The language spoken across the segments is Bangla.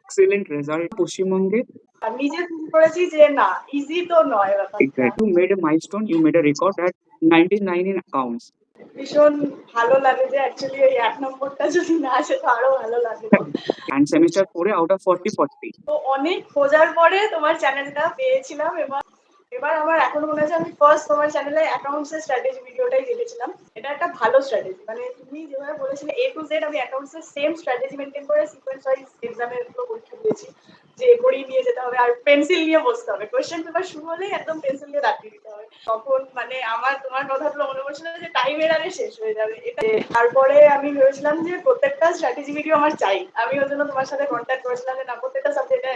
excellent result পশ্চিমবঙ্গে। আর নিজে ফিল করেছি যে না ইজি তো নয় ব্যাপারটা। Exactly. You made a milestone, you made a record at 99 in accounts. ভীষণ ভালো লাগে যে অ্যাকচুয়ালি এই 1 নম্বরটা যদি না আসে তো আরো ভালো লাগে। And semester 4 out of 40. তো অনেক খোঁজার পরে তোমার চ্যানেলটা পেয়েছিলাম। এবার আমার এখনো মনে আছে আমি ফার্স্ট তোমার চ্যানেলে অ্যাকাউন্টস এর স্ট্র্যাটেজি ভিডিওটাই দেখেছিলাম। এটা একটা ভালো স্ট্র্যাটেজি, মানে তুমি যেভাবে বলেছিলে A to Z আমি অ্যাকাউন্টস এর সেম স্ট্র্যাটেজি মেইনটেইন করে সিকোয়েন্স ওয়াইজ এক্সামের পুরো পরীক্ষা দিয়েছি, যে ঘড়ি নিয়ে যেতে হবে আর পেন্সিল নিয়ে বসতে হবে, কোয়েশ্চেন পেপার শুরু হলেই একদম পেন্সিল দিয়ে দাগিয়ে দিতে হবে। তখন মানে আমার তোমার কথাগুলো মনে পড়ছিল যে টাইমের আগে শেষ হয়ে যাবে এটা। তারপরে আমি ভেবেছিলাম যে প্রত্যেকটা স্ট্র্যাটেজি ভিডিও আমার চাই, আমি ওই জন্য তোমার সাথে কন্ট্যাক্ট করেছিলাম যে না প্রত্যেকটা সাবজেক্টে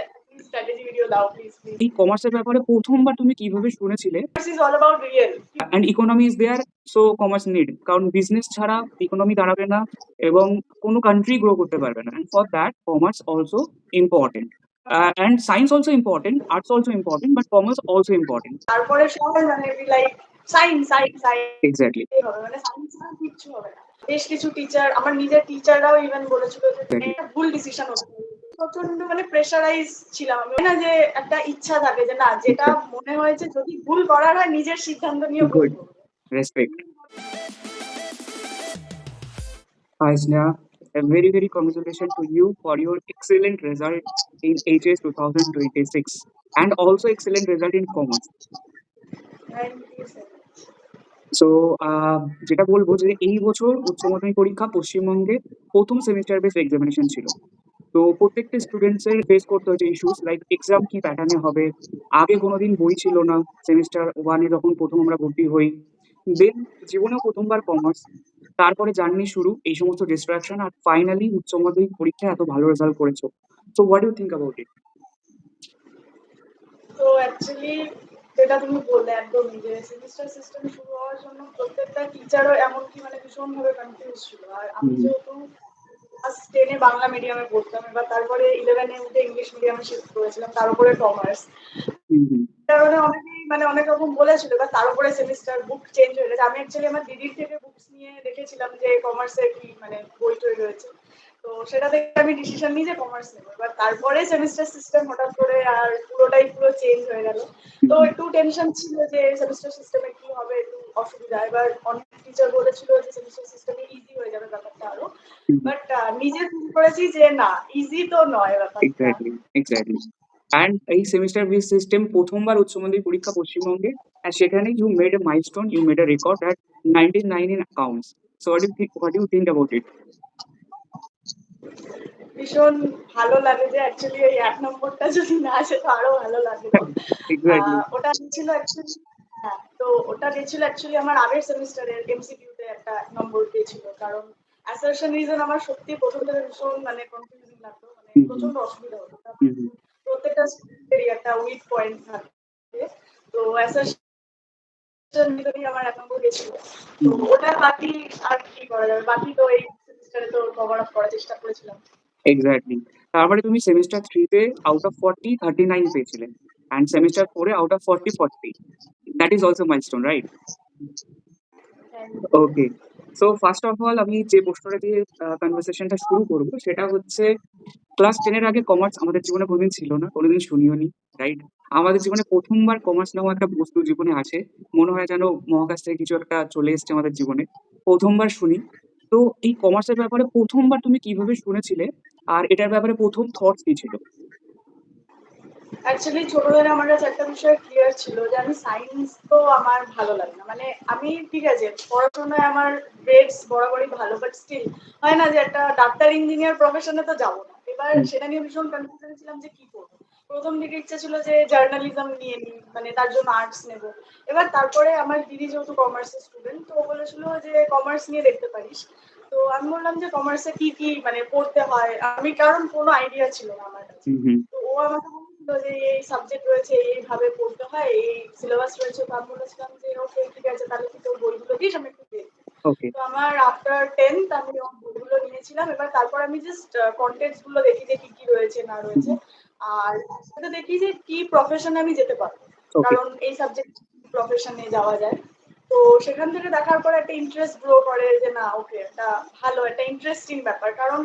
স্ট্র্যাটেজি ভিডিও দাও প্লিজ প্লিজ। এই কমার্সের ব্যাপারে প্রথমবার তুমি কিভাবে শুনেছিলে? This is all about real. And economy is there, so commerce need, কারণ বিজনেস ছাড়া ইকোনমি দাঁড়াবে না এবং কোনো কান্ট্রি গ্রো করতে পারবে না। And for that commerce also important, and science also important, arts also important, but commerce also important. তারপরে সবাই মানে like science science science Exactly. হবে, মানে সায়েন্স ছাড়া কিচ্ছু হবে না। বেশ কিছু টিচার, আমার নিজের টিচাররাও ইভেন বলেছিল যে এটা ভুল ডিসিশন হচ্ছে। প্রচন্ড মানে প্রেশারাইজ ছিলাম আমি, না যে একটা ইচ্ছা থাকে যে না যেটা মনে হয়েছে যদি ভুল করার হয় নিজের সিদ্ধান্ত নিয়ে ভুল Good. করবো। Respect. Hi Sneha, a very congratulations to you for your excellent result in HS 2026 and also excellent result in commerce. Thank you so much. So যেটা বলবো যে এই বছর উচ্চ মাধ্যমিক পরীক্ষা পশ্চিমবঙ্গে প্রথম সেমিস্টার বেস এক্সামিনেশন ছিল। তো প্রত্যেকটা স্টুডেন্টসের ফেস করতে হচ্ছে ইস্যুস লাইক এক্সাম কি প্যাটার্নে হবে, আগে কোনোদিন বই ছিল না, সেমিস্টার ওয়ানে যখন প্রথম আমরা ভর্তি হই, দেন জীবনেও প্রথমবার কমার্স, তারপরে জার্নি শুরু, এই সমস্ত ডিস্ট্রাকশন, আর ফাইনালি উচ্চ মাধ্যমিক পরীক্ষায় এত ভালো রেজাল্ট করেছো। So what you think about it? তো অ্যাকচুয়ালি যেটা তুমি বললে একদম যে সেমিস্টার সিস্টেম শুরু হওয়ার জন্য প্রত্যেকটা টিচারও এমনকি মানে ভীষণভাবে কনফিউজ ছিল। আর আমি যেহেতু ক্লাস 10-এ বাংলা মিডিয়ামে পড়তাম, এবার তারপরে 11-এ উঠে ইংলিশ মিডিয়ামে শিফট করেছিলাম, তার উপরে কমার্স। কারণে অনেকেই মানে অনেক রকম বলেছিল, এবার তার উপরে সেমিস্টার বুক চেঞ্জ হয়ে গেছে। আমি অ্যাকচুয়ালি আমার দিদির থেকে বুকস নিয়ে দেখেছিলাম যে কমার্সে কি মানে বই টই রয়েছে, তো সেটা থেকে আমি ডিসিশন নিই যে কমার্স নেবো। এবার তারপরে সেমিস্টার সিস্টেম হঠাৎ করে আর পুরো চেঞ্জ হয়ে গেল, তো একটু টেনশন ছিল যে সেমিস্টার সিস্টেমে কি হবে, একটু অসুবিধা। এবার অনেক টিচার বলেছিল যে সেমিস্টার সিস্টেমে ইজি হয়ে যাবে ব্যাপারটা আরো, বাট নিজে ফিল করেছি যে না ইজি তো নয় ব্যাপারটা। এক্স্যাক্টলি। অ্যান্ড এই সেমিস্টার বেস সিস্টেম প্রথমবার উচ্চ মাধ্যমিক পরীক্ষা পশ্চিমবঙ্গে, আর সেখানে you made a milestone, you made a record at 99 in accounts. So what do you think about it? ভীষণ ভালো লাগে যে অ্যাকচুয়ালি এই 1 নম্বরটা যদি না আসে তো আরো ভালো লাগে। Exactly. ওটা ছিল অ্যাকচুয়ালি, হ্যাঁ, তো ওটা দিয়েছিল অ্যাকচুয়ালি আমার আগের সেমিস্টারের এমসিকিউ তে একটা নম্বর দিয়েছিল, কারণ অ্যাসারশন রিজন আমার সত্যি প্রথম থেকে ভীষণ মানে কনফিউজিং লাগতো, মানে প্রচন্ড অসুবিধা হতো। প্রত্যেকটা স্টুডেন্টেরই একটা উইক পয়েন্ট থাকে, তো অ্যাসারশন রিজনই আমার 1 নম্বর দিয়েছিল। তো ওটা বাকি আর কি করা যাবে, বাকি তো এই সেমিস্টারে তো কভার আপ করার চেষ্টা করেছিলাম। এক্স্যাক্টলি। তারপরে তুমি সেমিস্টার 3 তে আউট অফ 40 39 পেয়েছিলে, and semester 4 A out of 40 40। That is also milestone, right? Okay. So first of all আমি যে প্রশ্নটা দিয়ে কনভারসেশনটা শুরু করবো সেটা হচ্ছে, ক্লাস 10 এর আগে কমার্স আমাদের জীবনে কোনোদিন ছিল না, কোনোদিন শুনিও নি, রাইট? আমাদের জীবনে প্রথমবার কমার্স নামক একটা বস্তু জীবনে আসে, মনে হয় যেন মহাকাশ থেকে কিছু একটা চলে এসছে আমাদের জীবনে, প্রথমবার শুনি। তো এই কমার্সের ব্যাপারে প্রথমবার তুমি কিভাবে শুনেছিলে, আর এটার ব্যাপারে প্রথম থটস কি ছিল? অ্যাকচুয়ালি ছোটবেলায় আমার কাছে একটা বিষয় ক্লিয়ার ছিল যে আমি সায়েন্স তো আমার ভালো লাগে না, মানে আমি ঠিক আছে পড়াশোনায় আমার গ্রেডস বরাবরই ভালো, বাট স্টিল হয় না যে একটা ডাক্তার ইঞ্জিনিয়ার প্রফেশনে তো যাবো না। এবার সেটা নিয়ে ভীষণ কনফিউশন ছিলাম যে কি করবো। প্রথম দিকে ইচ্ছা ছিল যে জার্নালিজম নিয়ে নিই, মানে তার জন্য আর্টস নেব। এবার তারপরে আমার দিদি যেহেতু কমার্সের স্টুডেন্ট, তো ও বলেছিল যে কমার্স নিয়ে দেখতে পারিস। তো আমি বললাম যে কমার্সে কি কি মানে পড়তে হয়, আমি কারণ কোনো আইডিয়া ছিল না আমার কাছে। তো ও আমাকে বলছিল যে এই সাবজেক্ট রয়েছে, এইভাবে পড়তে হয়, এই সিলেবাস রয়েছে। তো আমি বলেছিলাম যে ওকে ঠিক আছে, তাহলে তুই তোর বইগুলো দিস, আমি একটু দেখি। ওকে। তো আমার আফটার 10th আমি বইগুলো নিয়েছিলাম। এবার তারপর আমি জাস্ট কন্টেন্টস গুলো দেখি যে কি কি রয়েছে না রয়েছে, আর সেটা দেখি যে কি প্রফেশনে আমি যেতে পারবো, কারণ এই সাবজেক্ট প্রফেশনে যাওয়া যায়। তো সেখান থেকে দেখার পর একটা ইন্টারেস্ট গ্রো করে যে না ওকে একটা ভালো একটা ইন্টারেস্টিং ব্যাপার, কারণ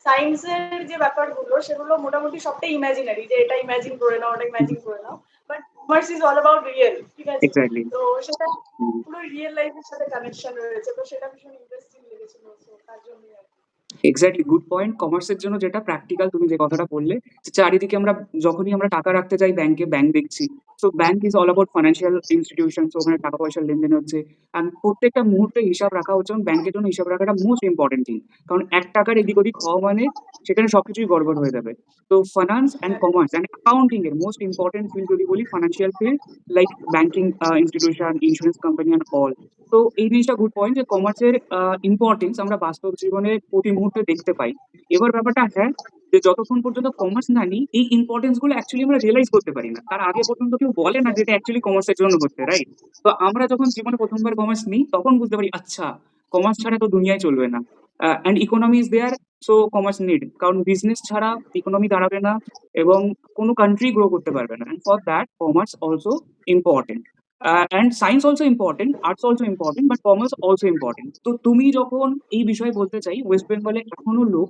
সায়েন্সের যে ব্যাপারগুলো সেগুলো মোটামুটি সবটাই ইমাজিনারি, যে এটা ইমাজিন করে নাও, ওটা ইমাজিন করে নাও। But commerce is all about real, ঠিক আছে? এক্স্যাক্টলি। তো সেটা পুরো রিয়েল লাইফের সাথে কানেকশন রয়েছে, তো সেটা ভীষণ ইন্টারেস্টিং লেগেছিল, তো তার জন্যই আর কি। Exactly, good point. কমার্সের জন্য যেটা প্র্যাকটিক্যাল, তুমি যে কথাটা বললে, যে চারিদিকে আমরা যখনই আমরা টাকা রাখতে যাই ব্যাংকে, ব্যাংক দেখছি। So bank is all about financial institution. So ওখানে টাকা পয়সার লেনদেন হচ্ছে। অ্যান্ড প্রত্যেকটা মুহূর্তে হিসাব রাখা হচ্ছে, এবং ব্যাংকের জন্য হিসাব রাখাটা মোস্ট ইম্পর্টেন্ট থিং। কারণ ৳১ এদিক ওদিক হওয়া মানে সেখানে সবকিছুই গড়বড় হয়ে যাবে। তো finance and commerce and accounting এর মোস্ট ইম্পর্টেন্ট ফিল্ড যদি বলি, financial field, like banking institution, insurance company and all. তো এই জিনিসটা গুড পয়েন্ট যে কমার্সের ইম্পর্টেন্স আমরা বাস্তব জীবনে প্রতি মুহূর্তে দেখতে পাই। এবার ব্যাপারটা হ্যাঁ, যে যতক্ষণ পর্যন্ত কমার্স না নিই, এই ইম্পর্টেন্স গুলো অ্যাকচুয়ালি আমরা রিয়ালাইজ করতে পারি না। তার আগে পর্যন্ত কেউ বলে না যে এটা অ্যাকচুয়ালি কমার্সের জন্য হচ্ছে, রাইট? তো আমরা যখন জীবনে প্রথমবার কমার্স নিই, তখন বুঝতে পারি আচ্ছা, কমার্স ছাড়া তো দুনিয়ায় চলবে না। And economy is there, so commerce need. কারণ বিজনেস ছাড়া ইকোনমি দাঁড়াবে না, এবং কোনো কান্ট্রি গ্রো করতে পারবে না। And for that commerce also important. And science also important, arts also important, but commerce also important. তো তুমি যখন এই বিষয়ে বলতে চাই, ওয়েস্ট বেঙ্গলে এখনো লোক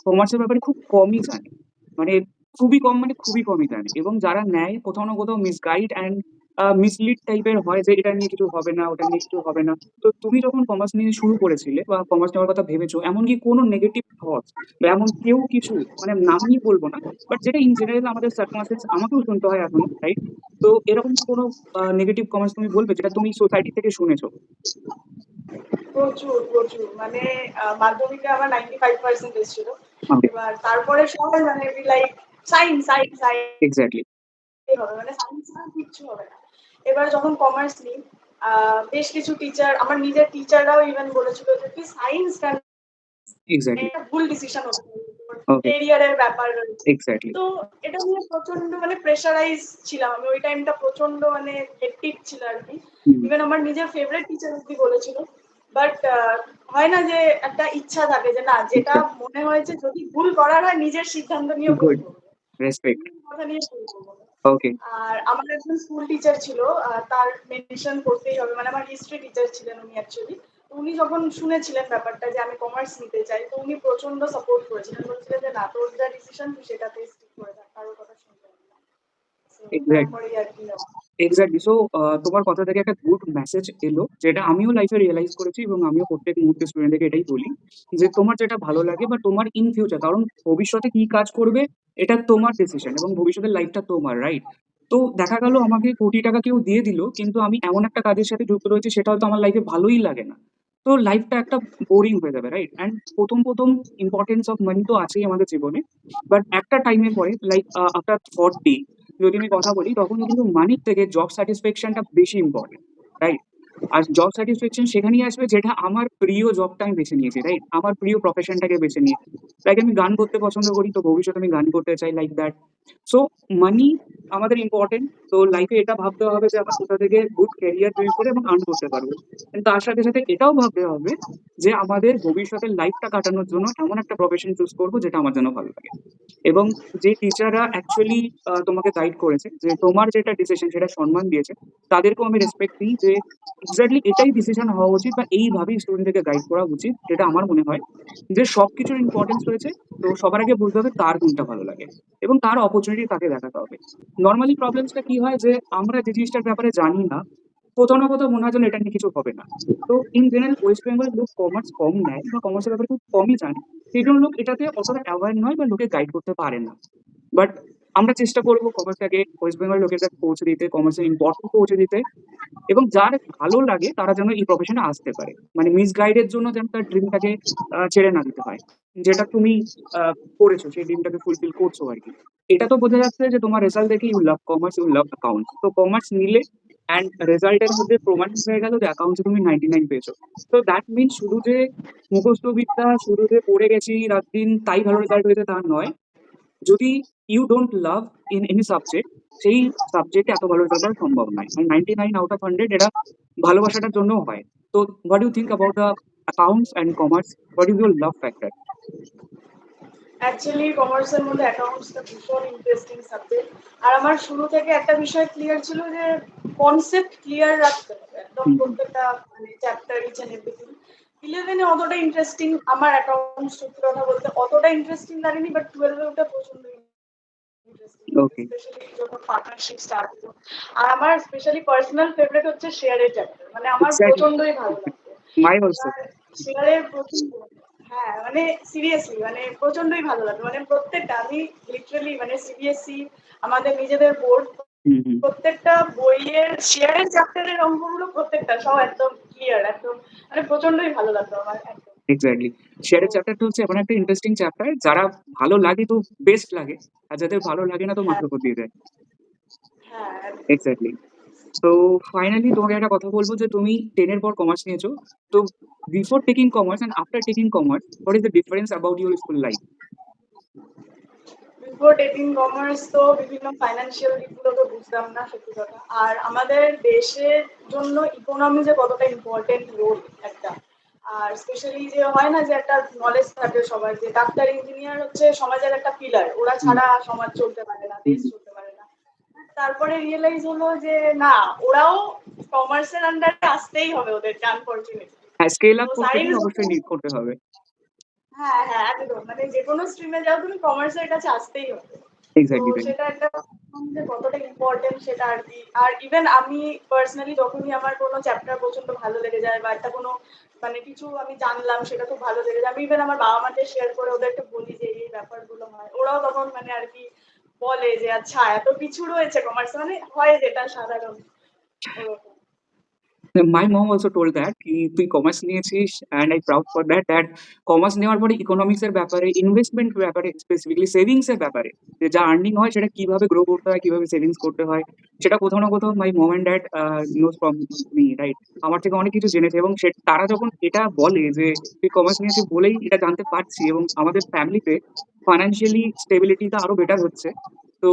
কমার্সের ব্যাপারে খুব কমই জানে। মানে খুবই কম, মানে খুবই কমই জানে। এবং যারা নেয় কোথাও না কোথাও মিসগাইড অ্যান্ড মিসলিড টাইপের হয়, যে এটা নিয়ে কিছু হবে না, ওটা নিয়ে কিছু হবে না। তো তুমি যখন কমার্স নিয়ে শুরু করেছিলে বা কমার্স নেওয়ার কথা ভেবেছো, এমন কি কোনো নেগেটিভ থটস বা এমন কেউ কিছু, মানে নাম নিয়ে বলবো না, বাট যেটা ইন জেনারেল আমাদের সার্কামস্টেন্স আমাকেও শুনতে হয় এখনো, রাইট? তো এরকম কি কোনো নেগেটিভ কমেন্টস তুমি বলবে যেটা তুমি সোসাইটি থেকে শুনেছো? প্রচুর প্রচুর, মানে মাধ্যমিকে আমার 95% এসেছিল। ওকে। এবার তারপরে সবাই মানে like science science science exactly. হবে, মানে সায়েন্স ছাড়া কিচ্ছু হবে না। এবার যখন কমার্স নিই, বেশ কিছু টিচার, আমার নিজের টিচাররাও ইভেন বলেছিল যে তুই সায়েন্স কেন, এক্স্যাক্টলি। একটা ভুল ডিসিশন হতে পারে, ওকে। ক্যারিয়ারের ব্যাপার রয়েছে। এক্স্যাক্টলি। তো এটা নিয়ে প্রচন্ড মানে প্রেশারাইজ ছিলাম আমি ওই টাইমটা, প্রচন্ড মানে হেক্টিক ছিল আর কি। হুম। ইভেন আমার নিজের ফেভারিট টিচার অব্দি বলেছিল। বাট হয় না যে একটা ইচ্ছা থাকে যে না, যেটা এক্স্যাক্টলি। মনে হয়েছে যদি ভুল করার হয় নিজের সিদ্ধান্ত নিয়ে ভুল গুড। করবো, রেসপেক্ট। কথা নিয়ে ভুল করবো না। ওকে। আর আমার একজন স্কুল টিচার ছিল, তার মেনশন করতেই হবে, মানে আমার হিস্ট্রি টিচার ছিলেন উনি অ্যাকচুয়ালি। উনি যখন শুনেছিলেন ব্যাপারটা যে আমি কমার্স নিতে চাই, তো উনি প্রচন্ড সাপোর্ট করেছিলেন, বলছিলেন যে না, তোর যা ডিসিশন তুই সেটাতে স্টিক করে থাক, কারোর কথা শুনতে হবে না। So, exactly. তারপরেই আর কি নেওয়া। এক্স্যাক্টলি। সো তোমার কথা থেকে একটা গুড মেসেজ এলো, যেটা আমিও লাইফে রিয়ালাইজ করেছি, এবং আমিও প্রত্যেক মুহূর্তে স্টুডেন্টদেরকে এটাই বলি, যে তোমার যেটা ভালো লাগে বা তোমার ইন ফিউচার, কারণ ভবিষ্যতে কি কাজ করবে এটা তোমার ডিসিশন, এবং ভবিষ্যতের লাইফটা তোমার, রাইট? তো দেখা গেল আমাকে ৳1,০০,০০,০০০ কেউ দিয়ে দিল, কিন্তু আমি এমন একটা কাজের সাথে যুক্ত রয়েছি সেটা হয়তো আমার লাইফে ভালোই লাগে না। তো লাইফটা একটা বোরিং হয়ে যাবে, রাইট? অ্যান্ড প্রথম ইম্পর্টেন্স অফ মানি তো আছেই আমাদের জীবনে। বাট একটা টাইমের পরে, লাইক আফটার 40, যদি আমি কথা বলি, তখন কিন্তু মানির থেকে জব স্যাটিসফ্যাকশনটা বেশি ইম্পর্টেন্ট, রাইট? আর জব স্যাটিসফ্যাকশন সেখানেই আসবে যেটা আমার প্রিয় জবটা আমি বেছে নিয়েছি, রাইট? আমার প্রিয় প্রফেশনটাকে বেছে নিয়েছি। লাইক আমি গান করতে পছন্দ করি, তো ভবিষ্যতে আমি গান করতে চাই, লাইক দ্যাট। সো মানি আমাদের ইম্পর্টেন্ট। তো লাইফে এটা ভাবতে হবে যে আমার কোথা থেকে গুড ক্যারিয়ার বিল্ড করে এবং আর্ন করতে পারবো। কিন্তু তার সাথে সাথে এটাও ভাবতে হবে যে আমাদের ভবিষ্যতের লাইফটা কাটানোর জন্য এমন একটা প্রফেশন চুজ করবো যেটা আমার জন্য ভালো লাগে। এবং যে টিচাররা অ্যাকচুয়ালি তোমাকে গাইড করেছে, যে তোমার যেটা ডিসিশন সেটা সম্মান দিয়েছে, তাদেরকেও আমি রেসপেক্ট দিই, যে এক্স্যাক্টলি এটাই ডিসিশন হওয়া উচিত বা এইভাবেই স্টুডেন্টদেরকে গাইড করা উচিত, যেটা আমার মনে হয় যে সবকিছুর ইম্পর্টেন্স রয়েছে। তো সবার আগে বুঝতে হবে তার কোনটা ভালো লাগে, এবং তার অপরচুনিটি তাকে দেখাতে হবে। নর্মালি প্রবলেমসটা কি হয়, যে আমরা যে জিনিসটার ব্যাপারে জানি না, কোথাও না কোথাও মনে হয় যেন এটা নিয়ে কিছু হবে না। তো ইন জেনারেল ওয়েস্ট বেঙ্গলের লোক কমার্স কম নেয় বা কমার্সের ব্যাপারে খুব কমই জানে। সেই জন্য লোক এটাতে অতটা অ্যাওয়ার নয় বা লোকে গাইড করতে পারে না। বাট আমরা চেষ্টা করবো কমার্সটাকে ওয়েস্ট বেঙ্গল লোকের কাছে পৌঁছে দিতে, কমার্সের ইম্পর্টেন্স পৌঁছে দিতে, এবং যার ভালো লাগে তারা যেন এই প্রফেশনে আসতে পারে। মানে মিসগাইডের জন্য যেন তার ড্রিমটাকে ছেড়ে না দিতে হয়। যেটা তুমি করেছো, সেই ড্রিমটাকে ফুলফিল করছো আর কি। এটা তো বোঝা যাচ্ছে যে তোমার রেজাল্ট দেখে you love commerce, you love accounts. তো কমার্স নিলে অ্যান্ড রেজাল্টের মধ্যে প্রমাণ হয়ে গেল যে অ্যাকাউন্টসে তুমি 99 পেয়েছো। তো দ্যাট মিনস শুধু যে মুখস্থ বিদ্যা, শুধু যে পড়ে গেছি রাত দিন তাই ভালো রেজাল্ট হয়েছে তা নয়। যদি you don't love in any subject, সেই সাবজেক্টে এত ভালো রেজাল্ট করা সম্ভব নয়। আর 99 আউট অফ 100 এটা ভালোবাসাটার জন্য হয়। তো what do you think about the accounts and commerce? What is your love factor? Actually কমার্সের মধ্যে অ্যাকাউন্টসটা ভীষণ ইন্টারেস্টিং সাবজেক্ট। আর আমার শুরু থেকে একটা বিষয় ক্লিয়ার ছিল যে কনসেপ্ট ক্লিয়ার রাখতে হবে একদম, হুম। প্রত্যেকটা মানে চ্যাপ্টার ইচ এন্ড এভরিথিং। 11-এ অতটা ইন্টারেস্টিং আমার অ্যাকাউন্টস সত্যি কথা বলতে অতটা ইন্টারেস্টিং লাগেনি, বাট 12-এ ওটা প্রচন্ড ইন্টারেস্টিং লাগে, ওকে। স্পেশালি যখন পার্টনারশিপ স্টার্ট হলো। আর আমার স্পেশালি পার্সোনাল ফেভারিট হচ্ছে শেয়ারের চ্যাপ্টার, মানে আমার এক্স্যাক্টলি। প্রচন্ডই ভালো লাগতো। মাই অলসো। এবার শেয়ারের প্রচন্ড, হ্যাঁ মানে সিরিয়াসলি মানে প্রচন্ডই ভালো লাগতো, মানে প্রত্যেকটা আমি লিটারালি মানে সিবিএসসি আমাদের নিজেদের বোর্ড হুম, হুম। প্রত্যেকটা বইয়ের শেয়ারের চ্যাপ্টারের অঙ্কগুলো প্রত্যেকটা সব একদম ক্লিয়ার, একদম মানে প্রচন্ডই ভালো লাগতো আমার একদম। এক্স্যাক্টলি। তো শেয়ারের চ্যাপ্টারটা হচ্ছে এমন একটা ইন্টারেস্টিং চ্যাপ্টার, যারা ভালো লাগে তো বেস্ট লাগে। আর যাদের ভালো লাগে না তো হ্যাঁ, মাথা উপর দিয়ে যায়। হ্যাঁ একদম। এক্স্যাক্টলি। তো ফাইনালি তোমাকে একটা কথা বলবো যে তুমি 10 এর পর কমার্স নিয়েছো। তো before taking commerce and after taking commerce, what is the difference about your school life? Before taking commerce তো বিভিন্ন ফাইন্যান্সিয়াল দিকগুলো তো বুঝতাম না সত্যি কথা। আর আমাদের দেশের জন্য ইকোনমি যে কতটা ইম্পর্টেন্ট রোল একটা, আর স্পেশালি যে হয় না যে একটা নলেজ থাকে সবার যে ডাক্তার ইঞ্জিনিয়ার হচ্ছে সমাজের একটা পিলার, ওরা হুম, ছাড়া সমাজ চলতে পারে না, হুম, দেশ হুম। চলতে পারে না। তারপরে রিয়েলাইজ হলো যে না, ওরাও কমার্সের আন্ডারে আসতেই হবে ওদেরকে আনফর্চুনেটলি। হ্যাঁ, স্কেল তো আপ করতে সায়েন্স, গেলে অবশ্যই নিড করতে হবে। হ্যাঁ হ্যাঁ একদম, মানে যে কোনো স্ট্রিমে যাও তুমি কমার্সের কাছে আসতেই হবে। তো এক্স্যাক্টলি তাই। সেটা একটা যে কতটা ইম্পর্টেন্ট সেটা আর কি। আর ইভেন আমি পার্সোনালি যখনই আমার কোনো চ্যাপ্টার প্রচন্ড ভালো লেগে যায় বা একটা কোনো মানে কিছু আমি জানলাম সেটা খুব ভালো লেগে যায়, আমি ইভেন আমার বাবা মাকে শেয়ার করে ওদেরকে বলি যে এই ব্যাপারগুলো হয়, ওরাও তখন মানে আর কি বলে যে আচ্ছা এত কিছু রয়েছে কমার্স, মানে হয় যেটা সাধারণ ওরকম। মাই মম অলসো টোল্ড দ্যাট কি তুই কমার্স নিয়েছিস, and I proud for that that commerce নেওয়ার পরে ইকোনমিক্স এর ব্যাপারে, ইনভেস্টমেন্ট ব্যাপারে, স্পেসিফিকলি সেভিংস এর ব্যাপারে, যে যা আর্নিং হয় সেটা কিভাবে গ্রো করতে হয়, কিভাবে সেভিংস করতে হয়, সেটা কোথাও না কোথাও my mom and dad knows from me, right? আমার থেকে অনেক কিছু জেনেছে, এবং তারা যখন এটা বলে যে তুই কমার্স নিয়েছিস বলেই এটা জানতে পারছি, এবং আমাদের ফ্যামিলিতে ফাইন্যান্সিয়ালি স্টেবিলিটিটা আরো বেটার হচ্ছে। তো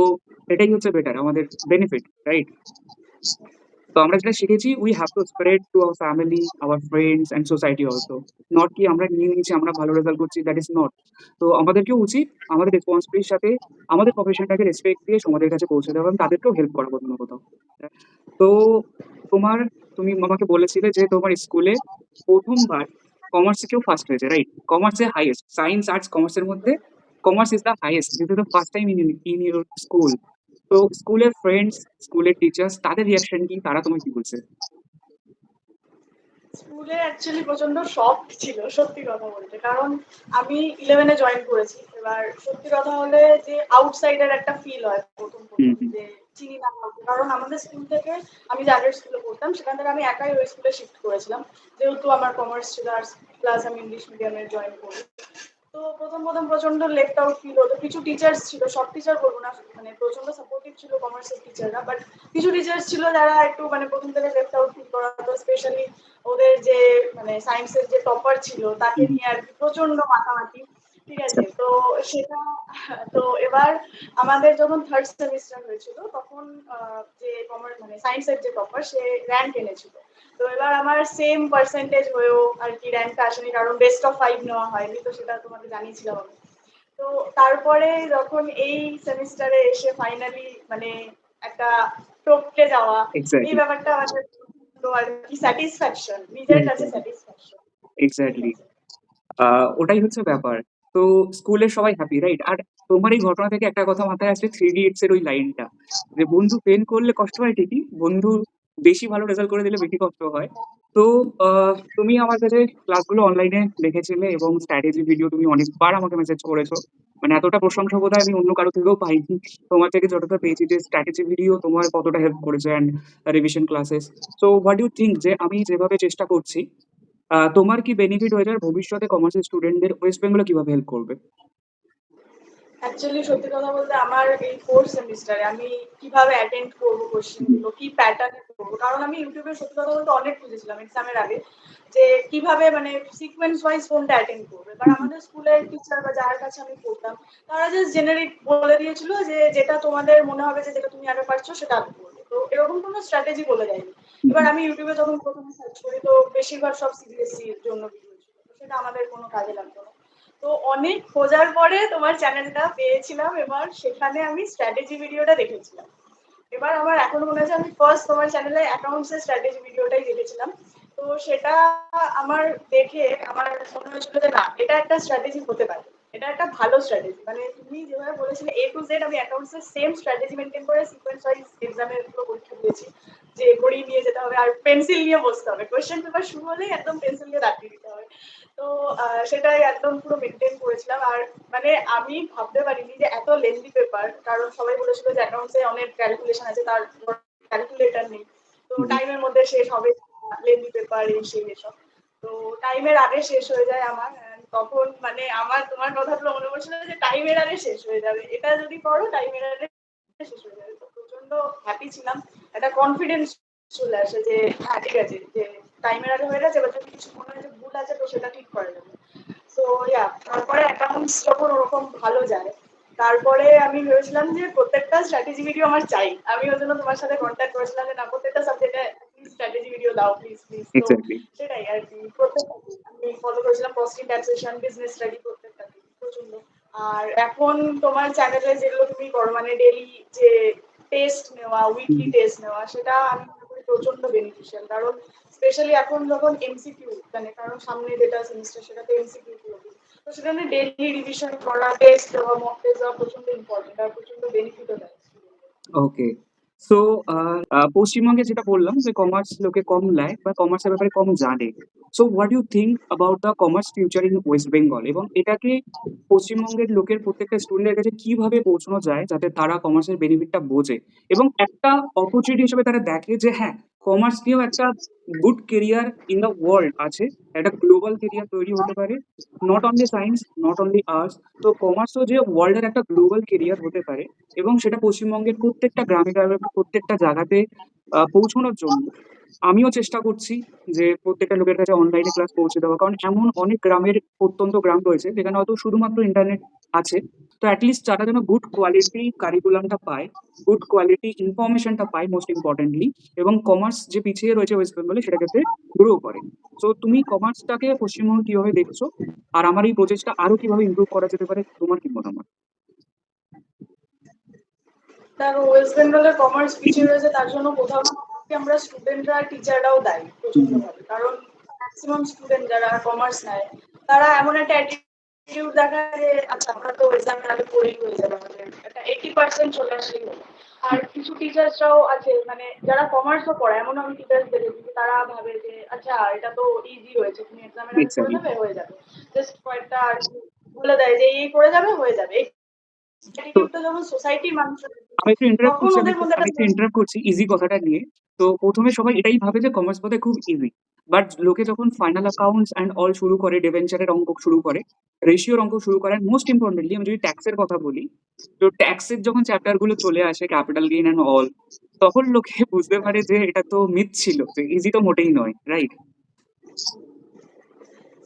এটাই হচ্ছে বেটার আমাদের বেনিফিট, রাইট? তো আমরা যেটা শিখেছি, we have to spread to our family, our friends and society also. Not কি আমরা নিয়ে নিয়েছি, আমরা ভালো রেজাল্ট করছি, দ্যাট ইজ নট। তো আমাদেরকেও উচিত আমাদের রেসপন্সিবিলিটির সাথে আমাদের প্রফেশনটাকে রেসপেক্ট দিয়ে সমাজের কাছে পৌঁছে দেওয়া এবং তাদেরকেও হেল্প করা কোথাও না কোথাও। তো তোমার, তুমি আমাকে বলেছিলে যে তোমার স্কুলে প্রথমবার কমার্সে কেউ ফার্স্ট হয়েছে, রাইট? কমার্সে হাইয়েস্ট, সায়েন্স আর্টস কমার্সের মধ্যে commerce is the highest, this is the first time in your school. তো স্কুলের ফ্রেন্ডস, স্কুলের টিচার্স, তাদের রিয়াকশন কি, তারা তোমায় কি বলছে? স্কুলে অ্যাকচুয়ালি প্রচন্ড শক ছিল সত্যি কথা বলতে, কারণ আমি 11-এ জয়েন করেছি। এবার সত্যি কথা হলে যে আউটসাইডার একটা ফিল হয় প্রথম হুম, প্রথম, হুম। যে চিনি না কাউকে। কারণ আমাদের স্কুল থেকে, আমি যে আগের স্কুলে পড়তাম সেখান থেকে আমি একাই ওই স্কুলে শিফট করেছিলাম, যেহেতু আমার কমার্স ছিল আর প্লাস আমি ইংলিশ মিডিয়ামে জয়েন করি। তো প্রথম প্রচন্ড লেফট আউট ফিল হতো। কিছু টিচার্স ছিল, সব টিচার বলবো না, মানে প্রচন্ড সাপোর্টিভ ছিল কমার্সের টিচাররা, বাট কিছু টিচার্স ছিল যারা একটু মানে প্রথম থেকে লেফট আউট ফিল করাতো। স্পেশালি ওদের যে মানে সায়েন্সের যে টপার ছিল তাকে হুম, হুম। নিয়ে আর কি প্রচন্ড মাতামাতি। ঠিক আচ্ছা। আছে, তো সেটা, তো এবার আমাদের যখন থার্ড সেমিস্টার হয়েছিল তখন যে কমার্স মানে সায়েন্সের যে টপার সে র্যাঙ্ক এনেছিল। তো এবার আমার সেম পার্সেন্টেজ হয়েও আর কি র্যাঙ্কটা আসেনি, কারণ বেস্ট অফ 5 নেওয়া হয়নি, তো সেটা তোমাকে জানিয়েছিলাম আমি। তো তারপরে যখন এই সেমিস্টারে এসে ফাইনালি মানে একটা টপকে যাওয়া, এই এক্স্যাক্টলি। ব্যাপারটা আমাদের তো আর কি স্যাটিসফ্যাকশন, নিজের কাছে এক্স্যাক্টলি। স্যাটিসফ্যাকশন। ঠিক এক্স্যাক্টলি। আছে। ওটাই হচ্ছে ব্যাপার। তো স্কুলের সবাই হ্যাপি, রাইট? আর তোমার এই ঘটনা থেকে একটা কথা মাথায় আসছে, থ্রি ইডিয়টস এর ওই লাইনটা, যে বন্ধু ফেল করলে কষ্ট হয় ঠিকই, বন্ধু বেশি ভালো রেজাল্ট করে দিলে বেশি কষ্ট হয়। তো তুমি আমার কাছে ক্লাসগুলো অনলাইনে দেখেছিলে এবং স্ট্র্যাটেজি ভিডিও তুমি অনেকবার আমাকে মেসেজ করেছো। মানে এতটা প্রশংসা বোধহয় আমি অন্য কারো থেকেও পাইনি। তোমার থেকে যতটা পেয়েছি, যে স্ট্র্যাটেজি ভিডিও তোমার কতটা হেল্প করেছে, and revision classes. So what do think, যে আমি যেভাবে চেষ্টা করছি, তোমার কি বেনিফিট হয়ে যাবে ভবিষ্যতে কমার্সের স্টুডেন্টদের, ওয়েস্ট বেঙ্গলে কিভাবে হেল্প করবে? অ্যাকচুয়ালি সত্যি কথা বলতে আমার এই ফোর্থ সেমিস্টারে আমি কিভাবে অ্যাটেন্ড করবো কোশ্চেন গুলো, কি প্যাটার্নে করবো, কারণ আমি ইউটিউবে সত্যি কথা বলতে অনেক খুঁজেছিলাম এক্সামের আগে যে কিভাবে মানে সিকোয়েন্স ওয়াইজ কোনটা অ্যাটেন্ড করবে। এবার আমাদের স্কুলের টিচার বা যার কাছে আমি পড়তাম তারা জাস্ট জেনারিক বলে দিয়েছিল যে যেটা তোমাদের মনে হবে যে যেটা তুমি আগে পারছো সেটা আগে করবে, তো এরকম কোনো স্ট্র্যাটেজি বলে দেয়নি। এবার আমি ইউটিউবে যখন প্রথমে সার্চ করি তো বেশিরভাগ সব সিবিএসসি এর জন্য ভিডিও ছিল, তো সেটা আমাদের কোনো কাজে লাগতো না। তো অনেক খোঁজার পরে তোমার চ্যানেলটা পেয়েছিলাম, এবার সেখানে আমি স্ট্র্যাটেজি ভিডিওটা দেখেছিলাম। এবার আমার এখনো মনে আছে আমি ফার্স্ট তোমার চ্যানেলে অ্যাকাউন্টস এর স্ট্র্যাটেজি ভিডিওটাই দেখেছিলাম। তো তো সেটা আমার দেখে আমার মনে হয়েছিল যে না, এটা একটা স্ট্র্যাটেজি হতে পারে। এটা একটা ভালো স্ট্র্যাটেজি। মানে তুমি যেভাবে বলেছিলে A to Z আমি অ্যাকাউন্টস এর সেম স্ট্র্যাটেজি মেইনটেইন করে সিকোয়েন্স ওয়াইজ এক্সামের পুরো পরীক্ষা দিয়েছি। যে ঘড়ি নিয়ে যেতে হবে আর পেন্সিল নিয়ে বসতে হবে। কোয়েশ্চেন পেপার শুরু হলেই একদম পেন্সিল দিয়ে দাগ দিয়ে দিতে হবে। তো সেটাই একদম পুরো মেইনটেইন করেছিলাম। আর মানে আমি ভাবতে পারিনি যে এত লেন্থি পেপার, কারণ সবাই বলেছিল যে অ্যাকাউন্টস এ অনেক ক্যালকুলেশন আছে, তার ক্যালকুলেটর নেই। তো টাইমের মধ্যে শেষ হবে, লেন্থি পেপার এই সেই এসব। তো টাইমের আগে শেষ হয়ে যায় আমার। তখন মানে আমার তোমার কথাগুলো মনে পড়ছিল যে টাইমের আগে শেষ হয়ে যাবে, এটা যদি করো টাইমের আগে শেষ হয়ে যাবে। তো প্রচন্ড হ্যাপি ছিলাম, একটা কনফিডেন্স চলে আসে যে হ্যাঁ ঠিক আছে, যে টাইমের আগে হয়ে গেছে, এবার যদি কিছু মনে হয় যে ভুল আছে তো সেটা ঠিক করা যাবে। তো ইয়া, তারপরে অ্যাকাউন্টস যখন ওরকম ভালো যায়, তারপরে আমি ভেবেছিলাম যে প্রত্যেকটা স্ট্র্যাটেজি ভিডিও আমার চাই। আমি ওই জন্য তোমার সাথে কন্ট্যাক্ট করেছিলাম যে না, প্রত্যেকটা সাবজেক্টে স্ট্র্যাটেজি ভিডিও দাও প্লিজ প্লিজ। তো এক্স্যাক্টলি। সেটাই আর কি, প্রত্যেকটা আমি ফলো করেছিলাম, কস্টিং ট্যাক্সেশন, বিজনেস স্টাডি, প্রত্যেকটা প্রচন্ড। আর এখন তোমার চ্যানেলে যেগুলো তুমি করো মানে ডেইলি যে টেস্ট নেওয়া, উইকলি টেস্ট নেওয়া, সেটা আমি মনে করি প্রচন্ড বেনিফিশিয়াল। কারণ স্পেশালি এখন যখন এমসিকিউ, মানে কারণ সামনে যেটা সেমিস্টার সেটাতে এমসিকিউ করবে, তো সেখানে ডেইলি রিভিশন করা, টেস্ট দেওয়া, মক টেস্ট দেওয়া প্রচন্ড ইম্পর্টেন্ট আর প্রচন্ড বেনিফিটও দেয়। ওকে। সো পশ্চিমবঙ্গে যেটা বললাম যে কমার্স লোকে কম নেয় বা কমার্সের ব্যাপারে কম জানে। So what you think about the commerce future in West Bengal, এবং এটাকে পশ্চিমবঙ্গের লোকের প্রত্যেকটা স্টুডেন্টের কাছে কিভাবে পৌঁছানো যায় যাতে তারা কমার্সের বেনিফিটটা বোঝে এবং একটা অপরচুনিটি হিসেবে তারা দেখে যে হ্যাঁ, কমার্স নিয়েও একটা good career in the world আছে, একটা গ্লোবাল কেরিয়ার তৈরি হতে পারে, not only science, not only arts. তো কমার্সও যে ওয়ার্ল্ডের একটা গ্লোবাল কেরিয়ার হতে পারে, এবং সেটা পশ্চিমবঙ্গের প্রত্যেকটা গ্রামে গ্রামে প্রত্যেকটা জায়গাতে পৌঁছানোর জন্য আমিও চেষ্টা করছি যে প্রত্যেকটা লোকের কাছে অনলাইনে ক্লাস পৌঁছে দেওয়া। কারণ এমন অনেক গ্রামের, প্রত্যন্ত গ্রাম রয়েছে যেখানে হয়তো শুধুমাত্র ইন্টারনেট আছে। তো অ্যাটলিস্ট তারা যেন গুড কোয়ালিটি কারিকুলামটা পায়, গুড কোয়ালিটি ইনফরমেশনটা পায় মোস্ট ইম্পর্টেন্টলি, এবং কমার্স যে পিছিয়ে রয়েছে ওয়েস্ট বেঙ্গলে সেটা যাতে গ্রো করে। তো তুমি কমার্সটাকে পশ্চিমবঙ্গে কিভাবে দেখছো, আর আমার এই প্রচেষ্টা আরো কিভাবে ইমপ্রুভ করা যেতে পারে, তোমার কি মতামত? দেখো, ওয়েস্ট বেঙ্গলের কমার্স পিছিয়ে রয়েছে তার জন্য কোথাও না কোথাও কি আমরা স্টুডেন্টরা, টিচাররাও দায়ী প্রচন্ড ভাবে। কারণ ম্যাক্সিমাম স্টুডেন্ট যারা কমার্স নেয়, তারা এমন একটা অ্যাটিটিউড দেখায় যে আচ্ছা আমরা তো এক্সামের আগে পড়েই হয়ে যাবে, আমাদের একটা 80% চলে আসলেই হলো। আর কিছু টিচার্সরাও আছে মানে যারা কমার্সও পড়ায়, এমন আমি টিচার্স দেখেছি যে তারা ভাবে যে আচ্ছা এটা তো ইজি হয়েছে, তুমি এক্সামের আগে করে এক্স্যাক্টলি। দেবে হয়ে যাবে, জাস্ট কয়েকটা আর কি বলে দেয় যে এই করে যাবে হয়ে যাবে। এই তো অ্যাটিটিউডটা যখন সোসাইটির মানুষের, আমি একটু ইন্টারাপ্ট তখন করছি, ওদের মধ্যে আমি একটা একটু ইন্টারাপ্ট করছি ইজি কথাটা নিয়ে। তো প্রথমে সবাই এটাই ভাবে যে কমার্স পড়তে খুব ইজি, বাট লোকে যখন ফাইনাল অ্যাকাউন্টস অ্যান্ড অল শুরু করে, ডেভেঞ্চারের অঙ্ক শুরু করে, রেশিওর অঙ্ক শুরু করে, মোস্ট ইম্পর্টেন্টলি আমি যদি ট্যাক্সের কথা বলি, তো ট্যাক্সের যখন চ্যাপ্টার গুলো চলে আসে, ক্যাপিটাল গেইন অ্যান্ড অল, তখন লোকে বুঝতে পারে যে এটা তো মিথ ছিল, যে ইজি তো মোটেই নয়, রাইট?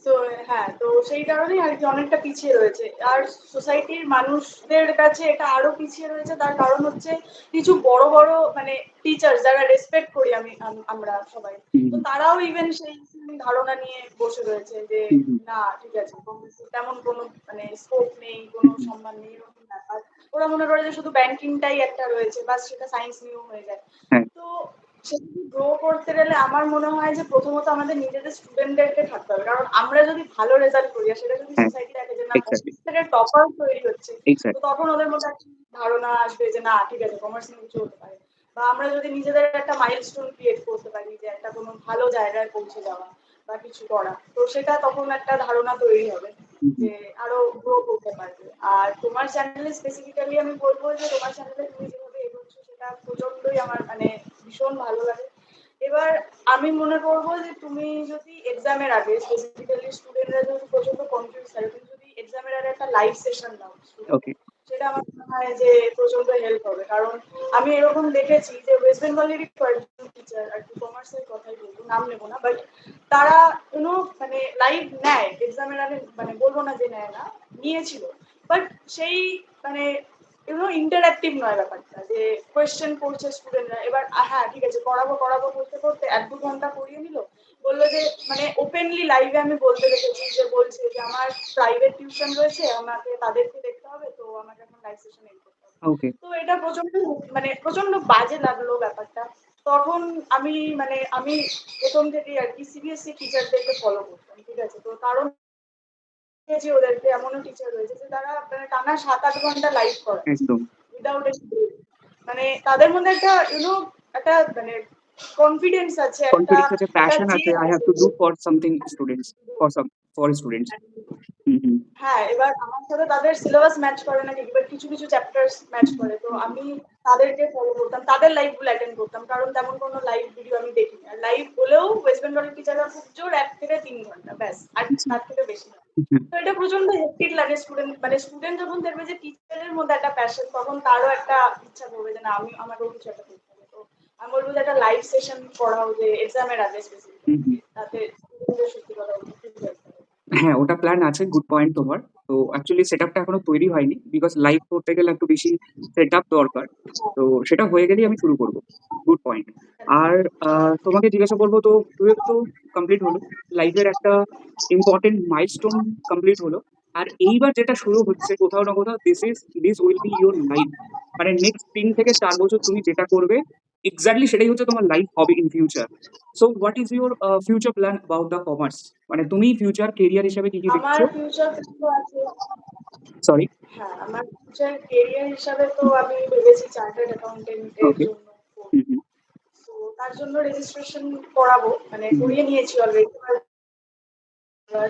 তো হ্যাঁ, তো সেই কারণেই আর কি অনেকটা পিছিয়ে রয়েছে। আর সোসাইটির মানুষদের কাছে এটা আরো পিছিয়ে রয়েছে, তার কারণ হচ্ছে কিছু বড় বড় মানে টিচার যারা রেসপেক্ট করি আমরা সবাই, তো তারাও ইভেন সেই ধারণা নিয়ে বসে রয়েছে যে না ঠিক আছে, তেমন কোনো মানে স্কোপ নেই, কোনো সম্মান নেই, এরকম ব্যাপার। ওরা মনে করে যে শুধু ব্যাংকিংটাই একটা রয়েছে, বাস সেটা সায়েন্স নিয়েও হয়ে যায়। হ্যাঁ। তো সেটাকে গ্রো করতে গেলে আমার মনে হয় যে প্রথমত আমাদের নিজেদের স্টুডেন্টদেরকে থাকতে হবে। কারণ আমরা যদি ভালো রেজাল্ট করি আর সেটা যদি হ্যাঁ। সোসাইটি দেখে যে না এক্স্যাক্টলি। থেকে টপার তৈরি হচ্ছে, তো এক্স্যাক্টলি। তখন ওদের মধ্যে একটা ধারণা আসবে যে না ঠিক আছে, কমার্স নিয়ে কিছু হতে পারে। বা আমরা যদি নিজেদের একটা মাইলস্টোন ক্রিয়েট করতে পারি যে একটা কোনো ভালো জায়গায় পৌঁছে যাওয়া বা কিছু করা, তো সেটা তখন একটা ধারণা তৈরি হবে যে আরো গ্রো করতে পারবে। আর তোমার চ্যানেলে স্পেসিফিক্যালি আমি বলবো যে তোমার চ্যানেলে তুমি যেভাবে এগোচ্ছ সেটা প্রচন্ডই আমার মানে ভীষণ ভালো লাগে। এবার আমি মনে করবো যে তুমি যদি এক্সামের আগে স্পেসিফিক্যালি স্টুডেন্টরা যদি প্রচন্ড কনফিউজ থাকে, তুমি যদি এক্সামের আগে একটা লাইভ সেশন নাও ওকে। স্টুডেন্টদের, সেটা আমার মনে হয় যে প্রচন্ড হেল্প হবে। কারণ আমি এরকম দেখেছি যে ওয়েস্ট বেঙ্গলেরই কয়েকজন টিচার আর কি, কমার্সের কথাই বলবো, নাম নেবো না, বাট তারা কোনো মানে লাইভ নেয় এক্সামের আগে, মানে বলবো না যে নেয় না, নিয়েছিল, বাট সেই মানে ইন্টারঅ্যাক্টিভ নয় ব্যাপারটা, যে কোয়েশ্চেন করছে স্টুডেন্টরা, এবার হ্যাঁ ঠিক আছে পড়াবো পড়াবো করতে করতে 1-2 ঘন্টা করিয়ে নিল, বললো যে মানে ওপেনলি লাইভে আমি বলতে দেখেছি যে বলছে যে আমার প্রাইভেট টিউশন রয়েছে, আমাকে তাদেরকে দেখতে হবে, তো আমাকে এখন লাইভ সেশন এড করতে হবে। ওকে। তো এটা প্রচন্ড মানে প্রচন্ড বাজে লাগলো ব্যাপারটা। তখন আমি প্রথম থেকেই আর কি সিবিএসসি টিচারদেরকে ফলো করতাম, ঠিক আছে? তো কারণ যে ওদেরকে এমনও টিচার রয়েছে যে তারা মানে টানা 7-8 ঘন্টা লাইভ করাচ্ছে একদম। উইদাউট মানে তাদের মধ্যে একটা একটা মানে কনফিডেন্স আছে, একটা কনফিডেন্স আছে, একটা প্যাশন আছে, জেদ আই হ্যাভ আছে টু ডু যে for something students, for students. Hmm, hmm. হ্যাঁ, এবার আমার সাথে তাদের সিলেবাস ম্যাচ করে না ঠিক, এবার কিছু কিছু চ্যাপ্টার্স ম্যাচ করে। তো আমি তাদেরকে ফলো করতাম, তাদের লাইভ গুলো অ্যাটেন্ড করতাম, কারণ তেমন কোনো লাইভ ভিডিও আমি দেখিনি। আর লাইভ হলেও ওয়েস্ট বেঙ্গলের টিচাররা খুব জোর 1 থেকে 3 ঘন্টা ব্যাস, আর জি। তার থেকে বেশি না। তো এটা প্রচন্ড হেক্টিক লাগে। স্টুডেন্ট যখন দেখবে যে টিচারের মধ্যে একটা প্যাশন, তখন তারও একটা ইচ্ছা করবে যে না আমাকেও কিছু একটা করতে হবে। তো আমি বলবো যে একটা লাইভ সেশন করাও, যে এক্সামের আগে হুম, হুম। স্পেসিফিকলি, তাতে স্টুডেন্টদের সত্যি কথা বলতে খুব হেল্প হবে। হ্যাঁ, ওটা প্ল্যান আছে। গুড পয়েন্ট তোমার। তো অ্যাকচুয়ালি সেটআপটা এখনো তৈরি হয়নি। বিকজ লাইভ করতে গেলে একটু বেশি সেটআপ দরকার। তো সেটা হয়ে গেলেই আমি শুরু করব। Good point. আর তোমাকে জিজ্ঞাসা করব, তো 12 তো কমপ্লিট হলো। লাইফের একটা ইম্পর্টেন্ট মাইলস্টোন কমপ্লিট হলো। আর এইবার যেটা শুরু হচ্ছে কোথাও না কোথাও, this will be your life. মানে নেক্সট ৩ থেকে ৪ বছর তুমি যেটা করবে এক্স্যাক্টলি সেটাই হচ্ছে তোমার লাইফ হবে in future. So what is your future plan about the commerce? মানে তুমি ফিউচার কেরিয়ার হিসেবে কি কি আমার দেখছো? ফিউচার কিন্তু আছে। সরি। হ্যাঁ, আমার ফিউচার কেরিয়ার হিসাবে তো আমি ভেবেছি চার্টার্ড অ্যাকাউন্টেন্ট এর ওকে। জন্য করব। হুম, হুম, তো তার জন্য রেজিস্ট্রেশন করাবো, মানে হুম, করিয়ে নিয়েছি অলরেডি।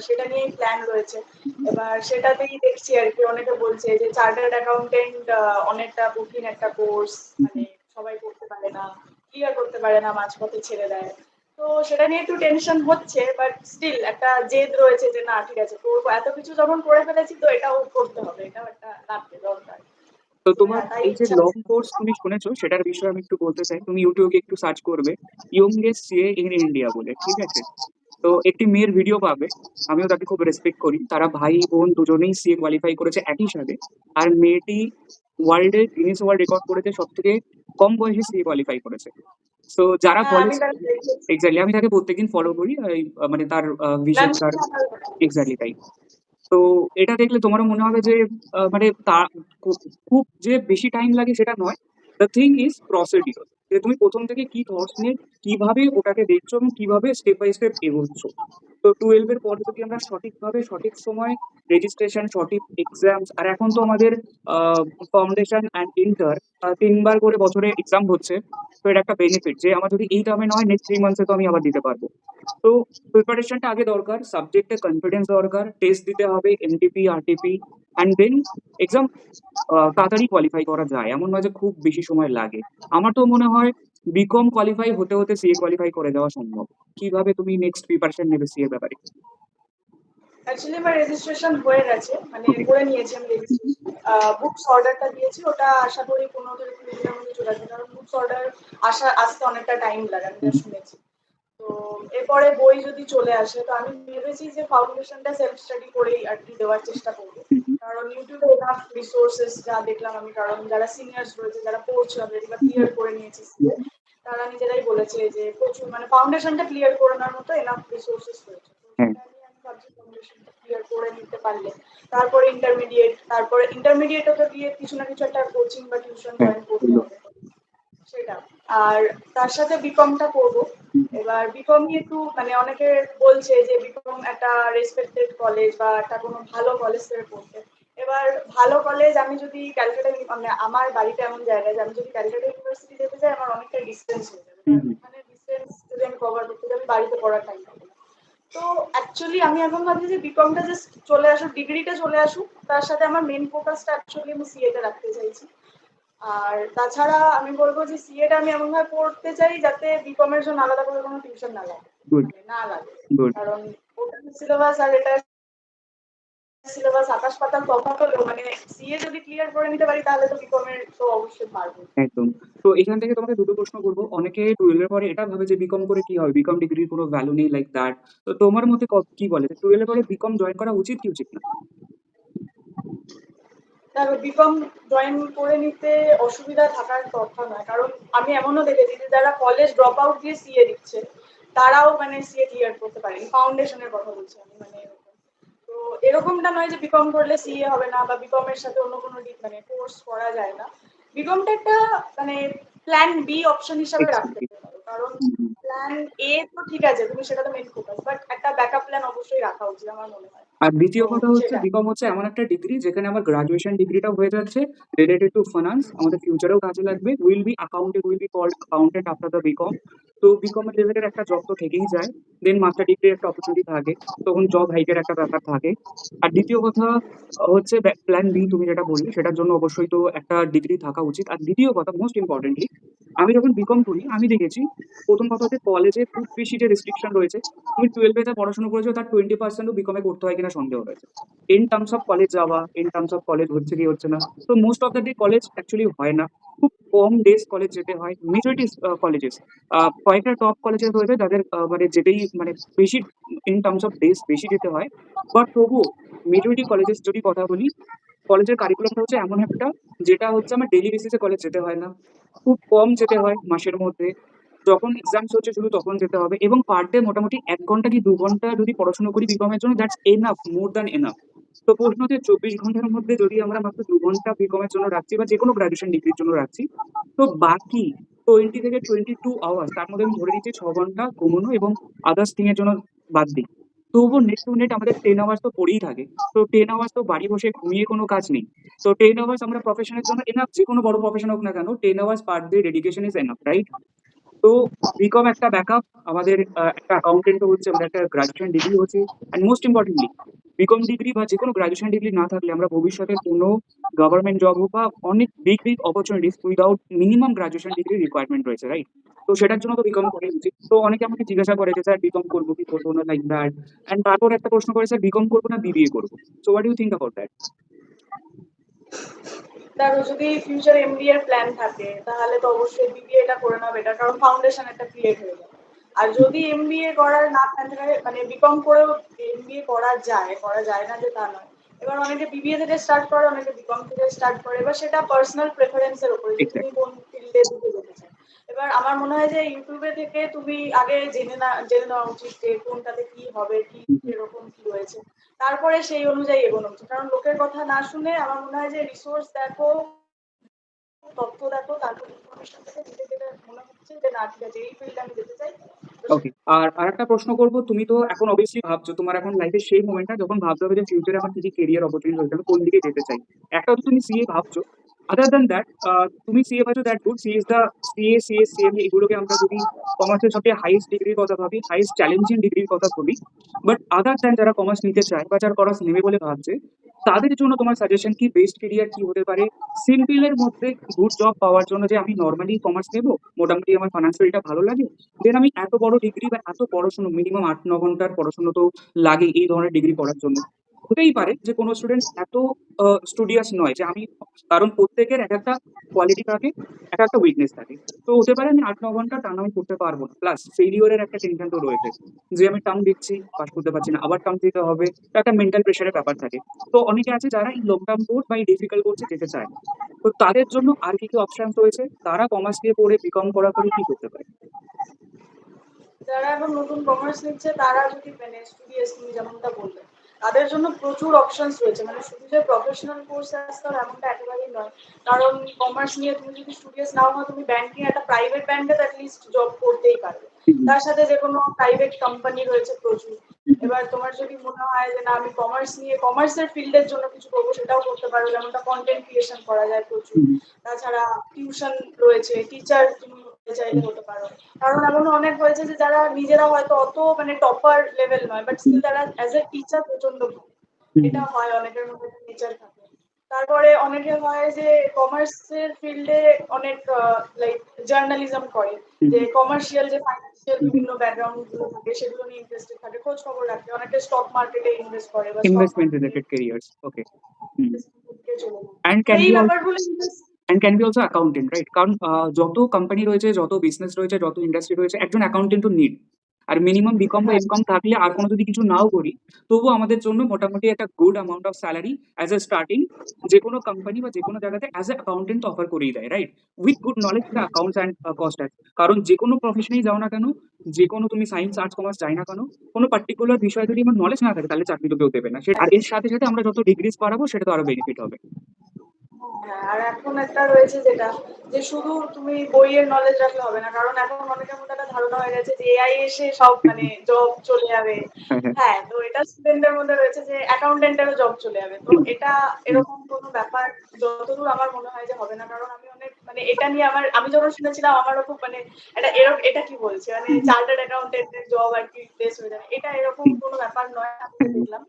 সেটা নিয়েই প্ল্যান রয়েছে। হুম, এবার সেটাতেই দেখছি আর কি, অনেকে বলছে যে চার্টার্ড অ্যাকাউন্টেন্ট অনেকটা কঠিন একটা কোর্স, মানে হুম। সবাই করতে পারে না, ক্লিয়ার করতে পারে না, মাঝপথে ছেড়ে দেয়। তো সেটা নিয়ে একটু টেনশন হচ্ছে, বাট স্টিল একটা জেদ রয়েছে যে না ঠিক আছে করবো, এত কিছু যখন করে ফেলেছি তো এটাও করতে হবে, এটাও একটা লাগবে দরকার। তো তো তোমার হ্যাঁ, তাই এই যে ইচ্ছা লং আছে। কোর্স তুমি শুনেছো, সেটার বিষয়ে আমি একটু বলতে চাই। তুমি ইউটিউবে একটু সার্চ করবে ইয়ংগেস্ট সিএ ইন ইন্ডিয়া বলে, ঠিক আছে? তো একটি মেয়ের ভিডিও পাবে। আমিও তাকে খুব রেসপেক্ট করি। তারা ভাই বোন দুজনেই সিএ কোয়ালিফাই করেছে একই সাথে। আর মেয়েটি ওয়ার্ল্ডে গিনেস ওয়ার্ল্ড রেকর্ড করেছে সব থেকে কম বয়সে সিএ কোয়ালিফাই করেছে। তো যারা হ্যাঁ, কলেজ, আমি তাহলে দেখেছি। এক্স্যাক্টলি আমি তাকে প্রত্যেকদিন ফলো করি। মানে তার ভিশন, তার নানসিনা এক্স্যাক্টলি তাই। তো এটা দেখলে তোমারও মনে হবে যে মানে তা খুব যে বেশি টাইম লাগে সেটা নয়। দ্য থিং ইজ প্রসিডিওর, যে তুমি প্রথম থেকে কি থটস নিয়ে কিভাবে ওটাকে দেখছো এবং কিভাবে স্টেপ বাই স্টেপ এগোচ্ছ। তো 12 এর পরে যদি আমরা সঠিকভাবে সঠিক সময় রেজিস্ট্রেশন, সঠিক এক্সামস, আর এখন তো আমাদের ফাউন্ডেশন অ্যান্ড ইন্টার 3 বার করে বছরে এক্সাম হচ্ছে। তো এটা একটা বেনিফিট যে আমার যদি এই টার্মে নয়, নেক্সট 3 মান্থসে তো আমি আবার দিতে পারবো। তো প্রিপারেশনটা আগে দরকার, সাবজেক্টে কনফিডেন্স দরকার, টেস্ট দিতে হবে NTP RTP, and then exam তাড়াতাড়ি কোয়ালিফাই করা যায়, এমন নয় যে খুব বেশি সময় লাগে। আমার তো মনে হয় বিকম কোয়ালিফাই হতে হতে সিএ কোয়ালিফাই করে দেওয়া সম্ভব। কিভাবে তুমি নেক্সট প্রিপারেশন নেবে সিএ ব্যাপারে? অ্যাকচুয়ালি আমার রেজিস্ট্রেশন হয়ে গেছে, মানে ওকে। করে নিয়েছি আমি রেজিস্ট্রেশন। বুকস অর্ডারটা দিয়েছি, ওটা আশা করি 15 থেকে 20 দিনের মধ্যে চলে আসবে, কারণ বুকস অর্ডার আসতে অনেকটা টাইম লাগে, আমি যা শুনেছি। তো এরপরে বই যদি চলে আসে, তো আমি ভেবেছি যে ফাউন্ডেশনটা সেলফ স্টাডি করেই আর কি দেওয়ার চেষ্টা করবো। কারণ ইউটিউবে এনাফ রিসোর্সেস যা দেখলাম আমি, কারণ যারা সিনিয়র্স রয়েছে, যারা পড়ছে অলরেডি বা ক্লিয়ার করে নিয়েছে CA, তারা নিজেরাই বলেছে যে প্রচুর মানে ফাউন্ডেশনটা ক্লিয়ার করে নেওয়ার মতো এনাফ রিসোর্সেস রয়েছে। তো হ্যাঁ। সেটা নিয়ে আমি ভাবছি ফাউন্ডেশনটা ক্লিয়ার করে নিতে পারলে তারপরে ইন্টারমিডিয়েটে তো গিয়ে কিছু না কিছু একটা কোচিং বা টিউশন হ্যাঁ, জয়েন করতে বললো। হবে সেটা। আর তার সাথে বিকমটা করব। এবার বিকম নিয়ে একটু মানে অনেকে বলছে যে বিকম একটা রেসপেক্টেড কলেজ বা একটা কোনো ভালো কলেজ থেকে পড়তে। এবার ভালো কলেজ আমি যদি ক্যালকাটা, মানে আমার বাড়িটা এমন জায়গায় যে আমি যদি ক্যালকাটা ইউনিভার্সিটি যেতে চাই আমার অনেকটা ডিস্টেন্স হয়ে যাবে, হুম, কারণ হুম। ওখানে ডিস্টেন্স যদি আমি কভার করতে যাই আমি বাড়িতে পড়ার টাইম পাবো না। তো অ্যাকচুয়ালি আমি এখন ভাবছি যে বিকমটা জাস্ট চলে আসুক, ডিগ্রিটা চলে আসুক, তার সাথে আমার মেন ফোকাসটা অ্যাকচুয়ালি আমি সিএতে রাখতে চাইছি। আর তাছাড়া আমি বলবো যে সিএটা আমি এমনভাবে পড়তে চাই যাতে বিকম এর জন্য আলাদা করে কোনো টিউশন না লাগে, গুড, মানে না লাগে। গুড। কারণ ওটার সিলেবাস আর এটার সিলেবাস আকাশ পাতাল তফাৎ হলেও, মানে সিএ যদি ক্লিয়ার করে নিতে পারি তাহলে তো বিকম এর তো অবশ্যই পারবো। একদম। তো এখান থেকে তোমাকে দুটো প্রশ্ন করবো। অনেকে 12 এর পরে এটা ভাবে যে বিকম করে কি হবে, বিকম ডিগ্রির কোনো ভ্যালু নেই, লাইক দ্যাট। তো তোমার মতে কি বলে, 12 এর পরে বিকম জয়েন করা উচিত কি উচিত না? তারপর বিকম জয়েন করে নিতে অসুবিধা থাকার কথা নয়, কারণ আমি এমনও দেখেছি যে যারা কলেজ ড্রপ আউট দিয়ে সিএ দিচ্ছে তারাও মানে সিএ ক্লিয়ার করতে পারেনি, ফাউন্ডেশনের কথা বলছি আমি, মানে এরকম। তো এরকমটা নয় যে বিকম করলে সিএ হবে না বা বিকম এর সাথে অন্য কোনো মানে কোর্স করা যায় না। বিকমটা একটা মানে প্ল্যান বি অপশন হিসাবে রাখতে এক্স্যাক্টলি। পারে। কারণ প্ল্যান এ তো ঠিক আছে, তুমি সেটা তো মেন ফোকাস, বাট একটা ব্যাকআপ প্ল্যান অবশ্যই রাখা উচিত আমার মনে হয়। আর তো দ্বিতীয় কথা হচ্ছে সেটা বিকম হচ্ছে এমন একটা ডিগ্রি যেখানে আমার গ্রাজুয়েশন ডিগ্রিটাও হয়ে যাচ্ছে রিলেটেড টু ফাইন্যান্স, আমাদের ফিউচারেও কাজে লাগবে। Will be accountant, will be called accountant after the BCom. তো বিকম এর রিলেটেড একটা জব তো থেকেই যায়, দেন মাস্টার ডিগ্রির একটা অপরচুনিটি থাকে, তখন জব হাইকের একটা ব্যাপার থাকে। আর দ্বিতীয় কথা হচ্ছে প্ল্যান বি, তুমি যেটা বললে সেটার জন্য অবশ্যই তো একটা ডিগ্রি থাকা উচিত। আর দ্বিতীয় কথা মোস্ট ইম্পর্টেন্টলি, আমি যখন বিকম করি আমি দেখেছি প্রথম কথা হচ্ছে কলেজে খুব বেশি যে রেস্ট্রিকশন রয়েছে, তুমি 12 যা পড়াশোনা করেছো তার 20% বিকমে করতে হয় কিনা সন্দেহ রয়েছে। ইন টার্মস অফ কলেজ যাওয়া, ইন টার্মস অফ কলেজ হচ্ছে কি হচ্ছে না, তো most of the day college actually হয় না। খুব কম ডেজ কলেজ যেতে হয় মেজরিটি কলেজেস। কয়েকটা টপ কলেজেস রয়েছে যাদের মানে যেতেই মানে বেশি ইন টার্মস অফ ডেজ বেশি যেতে হয়। বাট তবুও মেজরিটি কলেজেস যদি কথা বলি, কলেজের কারিকুলামটা হচ্ছে এমন একটা যেটা হচ্ছে আমার ডেইলি বেসিসে কলেজ যেতে হয় না, খুব কম যেতে হয় মাসের মধ্যে। যখন এক্সামস হচ্ছে শুধু তখন যেতে হবে, এবং পার ডে মোটামুটি 1 ঘন্টা কি 2 ঘন্টা যদি পড়াশোনা করি বিকমের জন্য, that's enough, more than enough. তো প্রশ্ন হচ্ছে 24 ঘন্টার মধ্যে যদি আমরা মাত্র 2 ঘন্টা বিকমের জন্য রাখছি বা যে কোনো গ্রাজুয়েশন ডিগ্রির জন্য রাখছি, তো বাকি 20 থেকে 22 আওয়ার্স তার মধ্যে আমি ধরে নিচ্ছি 6 ঘন্টা ঘুমানো এবং আদার্স থিং এর জন্য বাদ দিই। তবুও নেট টু নেট আমাদের 10 আওয়ার্স তো পড়েই থাকে। তো 10 আওয়ার্স তো বাড়ি বসে ঘুমিয়ে কোনো কাজ নেই। তো 10 আওয়ার্স আমরা প্রফেশনের জন্য এনাফ, যে কোনো বড় প্রফেশন হোক না কেন 10 hours per day dedication is enough, right? তো বিকম একটা ব্যাকআপ, আমাদের একটা অ্যাকাউন্টেন্ট হচ্ছে, আমাদের একটা গ্রাজুয়েশন ডিগ্রি হচ্ছে। And most importantly BCom degree বা যে কোনো গ্রাজুয়েশন ডিগ্রি না থাকলে আমরা ভবিষ্যতে কোনো গভর্নমেন্ট জব হোক বা অনেক big big opportunities without minimum graduation degree requirement রয়েছে, রাইট? তো সেটার জন্য তো বিকম করা উচিত। তো অনেকে আমাকে জিজ্ঞাসা করে যে স্যার বিকম করবো কি করবো না, লাইক দ্যাট। অ্যান্ড তারপর একটা প্রশ্ন করে স্যার বিকম করবো না বিবিএ করবো। So what you think about that? দেখো, যদি ফিউচার এমবিএ এর প্ল্যান থাকে তাহলে তো অবশ্যই বিবিএটা করে নেওয়া বেটার, কারণ ফাউন্ডেশন একটা ক্রিয়েট হয়ে যায়। আর যদি এমবিএ করার না প্ল্যান থাকে, মানে বিকম করেও এমবিএ করা যায় না যে তা নয়। এবার অনেকে বিবিএ থেকে স্টার্ট করে, অনেকে বিকম থেকে স্টার্ট করে, এবার সেটা পার্সোনাল প্রেফারেন্সের উপরে যে তুমি এক্স্যাক্টলি। কোন ফিল্ডে ঢুকে যেতে চাও। এবার আমার মনে হয় যে ইউটিউবে থেকে তুমি আগে জেনে নেওয়া উচিত যে কোনটাতে কি হবে, কি এরকম কি রয়েছে, তারপরে সেই অনুযায়ী এগোনো উচিত। কারণ লোকের কথা না শুনে আমার মনে হয় যে রিসোর্স দেখো, তথ্য দেখো, তারপর ইনফরমেশন থেকে যেতে যেতে মনে হচ্ছে যে না ঠিক আছে, এই ফিল্ডে আমি যেতে চাই, তো ওকে। আর আরেকটা প্রশ্ন করবো, তুমি তো এখন অবভিয়াসলি ভাবছো, তোমার এখন লাইফের সেই মোমেন্টটা যখন ভাবতে হবে যে ফিউচারে আমার কি কি কেরিয়ার অপরচুনিটি রয়েছে, আমি কোন দিকে যেতে চাই। একটা তো তুমি সিএ ভাবছো, আদার দ্যান দ্যাট তুমি সিএ ভাবছো, that good. CA is the CA, CS, CMA এগুলোকে আমরা যদি কমার্সের সবচেয়ে হাইস্ট ডিগ্রির কথা ভাবি, হাইস্ট চ্যালেঞ্জিং ডিগ্রির কথা ভাবি। বাট আদার দ্যান যারা কমার্স নিতে চায় বা যারা কমার্স নেবে বলে ভাবছে, তাদের জন্য তোমার সাজেশন কি, বেস্ট কেরিয়ার কি হতে পারে সিম্পলের মধ্যে গুড জব পাওয়ার জন্য? যে আমি নর্মালি কমার্স নেবো, মোটামুটি আমার ফাইন্যান্সিয়ালটা ভালো লাগে, দেন আমি এত বড় ডিগ্রি বা এত পড়াশোনা মিনিমাম 8-9 ঘন্টার পড়াশোনা তো লাগে এই ধরনের ডিগ্রি করার জন্য। হতেই পারে যে কোনো স্টুডেন্ট এত স্টুডিয়াস নয় যে আমি, কারণ প্রত্যেকের এক একটা কোয়ালিটি থাকে, এক একটা উইকনেস থাকে। তো হতে পারে আমি 8-9 ঘন্টা টানা আমি করতে পারবো না, প্লাস ফেলিওরের একটা টেনশন তো রয়েছে, যে আমি টার্ম দিচ্ছি পাস করতে পারছি না, আবার টার্ম দিতে হবে, তো একটা মেন্টাল প্রেশারের ব্যাপার থাকে। তো অনেকে আছে যারা এই লং টার্ম কোর্স বা এই ডিফিকাল্ট কোর্সে যেতে চায় না। তো তাদের জন্য আর কি কি অপশন রয়েছে, তারা কমার্স নিয়ে পড়ে বিকম করার পরে কি করতে পারে? যারা এখন নতুন কমার্স নিচ্ছে তারা যদি মানে স্টুডিয়াস তুমি যেমনটা বললে, তাদের জন্য প্রচুর অপশনস রয়েছে। মানে শুধু যে প্রফেশনাল কোর্স আসতে হবে এমনটা একেবারেই নয়। কারণ কমার্স নিয়ে তুমি যদি স্টুডিয়াস নাও হয়, তুমি ব্যাংকিং, একটা প্রাইভেট ব্যাংকে অ্যাটলিস্ট জব করতেই পারবে। হুম, তার সাথে যে কোনো প্রাইভেট কোম্পানি রয়েছে প্রচুর। হুম, হুম, এবার তোমার যদি মনে হয় যে না আমি কমার্স নিয়ে কমার্সের ফিল্ডের জন্য কিছু করবো, সেটাও করতে পারো। যেমনটা কন্টেন্ট ক্রিয়েশন করা যায় প্রচুর। হুম, তাছাড়া টিউশন রয়েছে, টিচার তুমি হতে চাইলে হতে পারো। কারণ এমন অনেক হয়েছে যে যারা নিজেরা হয়তো অত মানে টপার লেভেল নয়, বাট হুম, স্টিল তারা অ্যাজ এ টিচার প্রচন্ড ভালো। হুম, এটা হয়, অনেকের মধ্যে নেচার থাকে। তারপরে অনেকে হয় যে কমার্সের ফিল্ডে অনেক লাইক জার্নালিজম করে, যে কমার্শিয়াল যে ফাইন্যান্সিয়াল হুম, বিভিন্ন ব্যাকগ্রাউন্ড গুলো থাকে সেগুলো নিয়ে ইন্টারেস্টেড থাকে, খোঁজ খবর রাখে। অনেকে স্টক মার্কেটে ইনভেস্ট করে বা স্টক investment মার্কেটে related careers, okay. Hmm. চলে যায়। And তো can এই be also, ব্যাপারগুলো and can be also accountant, right? কারণ যত কোম্পানি রয়েছে, যত বিজনেস রয়েছে, যত ইন্ডাস্ট্রি রয়েছে, একজন অ্যাকাউন্টেন্ট তো নিড। আর মিনিমাম বিকম বা হ্যাঁ, এমকম থাকলে আর কোনো যদি কিছু নাও করি, তবুও আমাদের জন্য মোটামুটি একটা good amount of salary as a starting যে কোনো কোম্পানি বা যে কোনো জায়গাতে অ্যাজ এ অ্যাকাউন্টেন্ট অফার করেই দেয়, right? With good knowledge the accounts and cost. কারণ যে কোনো প্রফেশনেই যাও না কেন, যে কোনো তুমি সায়েন্স আর্টস কমার্স যাই না কেন, কোনো পার্টিকুলার বিষয়ে যদি আমার নলেজ না থাকে তাহলে চাকরি তো কেউ দেবে না। আর এর সাথে সাথে আমরা যত ডিগ্রিজ বাড়াবো সেটা তো আরো বেনিফিট হবে। হ্যাঁ, আর এখন একটা রয়েছে যেটা যে শুধু তুমি বইয়ের নলেজ রাখলে হবে না, কারণ এখন অনেকের মধ্যে একটা ধারণা হয়ে গেছে যে এআই এসে সব মানে জব চলে যাবে। হ্যাঁ, হ্যাঁ। হ্যাঁ, তো এটা স্টুডেন্টদের মধ্যে রয়েছে যে অ্যাকাউন্টেন্টেরও জব চলে যাবে। তো হুম, এটা হুম, এরকম কোনো ব্যাপার যতদূর আমার মনে হয় যে হবে না, কারণ আমি অনেক মানে এটা নিয়ে আমি যখন শুনেছিলাম আমারও খুব মানে এটা কি বলছে মানে হুম, হুম, চার্টার্ড অ্যাকাউন্টেন্টের জব আর কি রিপ্লেস হয়ে যাবে, এটা এরকম হুম, কোনো ব্যাপার নয় আমি হুম, হুম, দেখলাম।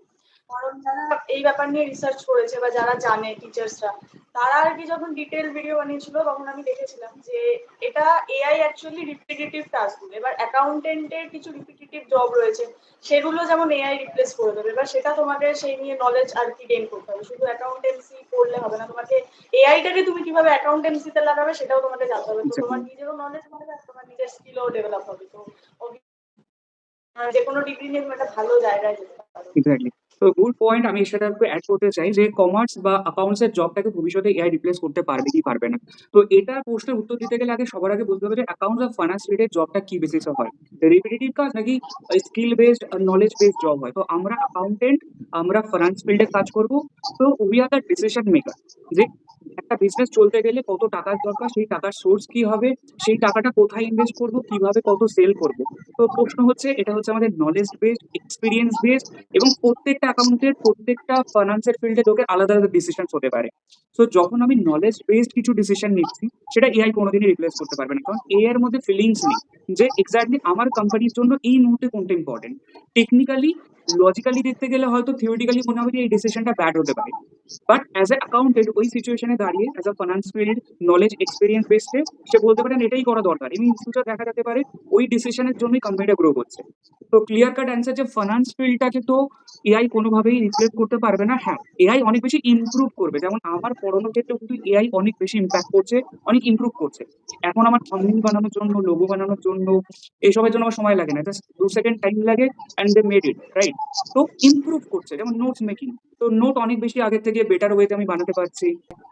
কারণ যারা এই ব্যাপার নিয়ে রিসার্চ করেছে বা যারা জানে টিচার্সরা, তারা আর কি যখন ডিটেল ভিডিও বানিয়েছিল তখন আমি দেখেছিলাম যে এটা এআই অ্যাকচুয়ালি রিপিটিটিভ টাস্কগুলো, এবার অ্যাকাউন্টেন্টের কিছু রিপিটিটিভ জব রয়েছে সেগুলো যেমন এআই রিপ্লেস করে দেবে, এবার সেটা তোমাকে সেই নিয়ে নলেজ আর কি গেইন করতে হবে, শুধু অ্যাকাউন্টেন্সি পড়লে হবে না, তোমাকে এআইটাকে তুমি কিভাবে অ্যাকাউন্টেন্সিতে লাগাবে সেটাও তোমাকে জানতে হবে, তো তোমার exactly, নিজেরও নলেজ বাড়বে আর তোমার নিজের স্কিলও ডেভেলপ হবে। তো যে কোনো ডিগ্রি নিয়ে তুমি একটা ভালো জায়গায় যেতে পারো। এক্স্যাক্টলি। তো গুড পয়েন্ট। আমি সেটা একটু এড করতে চাই যে কমার্স বা অ্যাকাউন্টস এর জবটাকে ভবিষ্যতে এআই রিপ্লেস করতে পারবে কি পারবে না। তো এটা প্রশ্নের উত্তর দিতে গেলে সবার আগে বুঝতে হবে যে অ্যাকাউন্টস আর ফাইন্যান্স রিলেটেড জবটা কি বেসিসে হয়। রিপিটিটিভ কাজ নাকি skill based knowledge based job হয়। তো আমরা অ্যাকাউন্টেন্ট, আমরা ফাইন্যান্স ফিল্ডে কাজ করব। তো we are the decision maker, যে একটা বিজনেস চলতে গেলে কত টাকার দরকার, সেই টাকার সোর্স কি হবে, সেই টাকাটা কোথায় ইনভেস্ট করব, কিভাবে কত সেল করব। তো প্রশ্ন হচ্ছে, এটা হচ্ছে আমাদের নলেজ বেসড, এক্সপিরিয়েন্স বেসড, এবং প্রত্যেকটা অ্যাকাউন্টের প্রত্যেকটা ফাইন্যান্সের ফিল্ডে তোকে আলাদা আলাদা ডিসিশন হতে পারে। তো যখন আমি নলেজ বেসড কিছু ডিসিশন নিচ্ছি, সেটা এআই কোনোদিনই রিপ্লেস করতে পারবে না, কারণ এআই এর মধ্যে ফিলিংস নেই যে এক্স্যাক্টলি আমার কোম্পানির জন্য এই মুহূর্তে কোনটা ইম্পর্টেন্ট। টেকনিক্যালি লজিক্যালি দেখতে গেলে হয়তো থিওরিটিক্যালি মনে হবে যে এই ডিসিশনটা ব্যাড হতে পারে, বাট অ্যাজ এ অ্যাকাউন্টেন্ট ওই সিচুয়েশনে দাঁড়িয়ে as a finance field knowledge experience বেসে সে বলতে পারেন এটাই করা দরকার, এবং ইন ফিউচার দেখা যেতে পারে ওই ডিসিশনের জন্যই কোম্পানিটা গ্রো করছে। তো ক্লিয়ার কাট অ্যান্সার যে ফাইন্যান্স ফিল্ডটাকে তো এআই কোনোভাবেই রিপ্লেস করতে পারবে না। হ্যাঁ, এআই অনেক বেশি ইমপ্রুভ করবে, যেমন আমার পড়ানোর ক্ষেত্রেও কিন্তু এআই অনেক বেশি ইম্প্যাক্ট করছে, অনেক ইমপ্রুভ করছে। এখন আমার থাম্বনেইল বানানোর জন্য, লোগো বানানোর জন্য, এইসবের জন্য আমার সময় লাগে না, জাস্ট 2 সেকেন্ড টাইম লাগে and they made it right. তো ইমপ্রুভ করছে, যেমন নোটস মেকিং। তো নোট অনেক বেশি আগের থেকে বেটার ওয়েতে আমি বানাতে পারছি।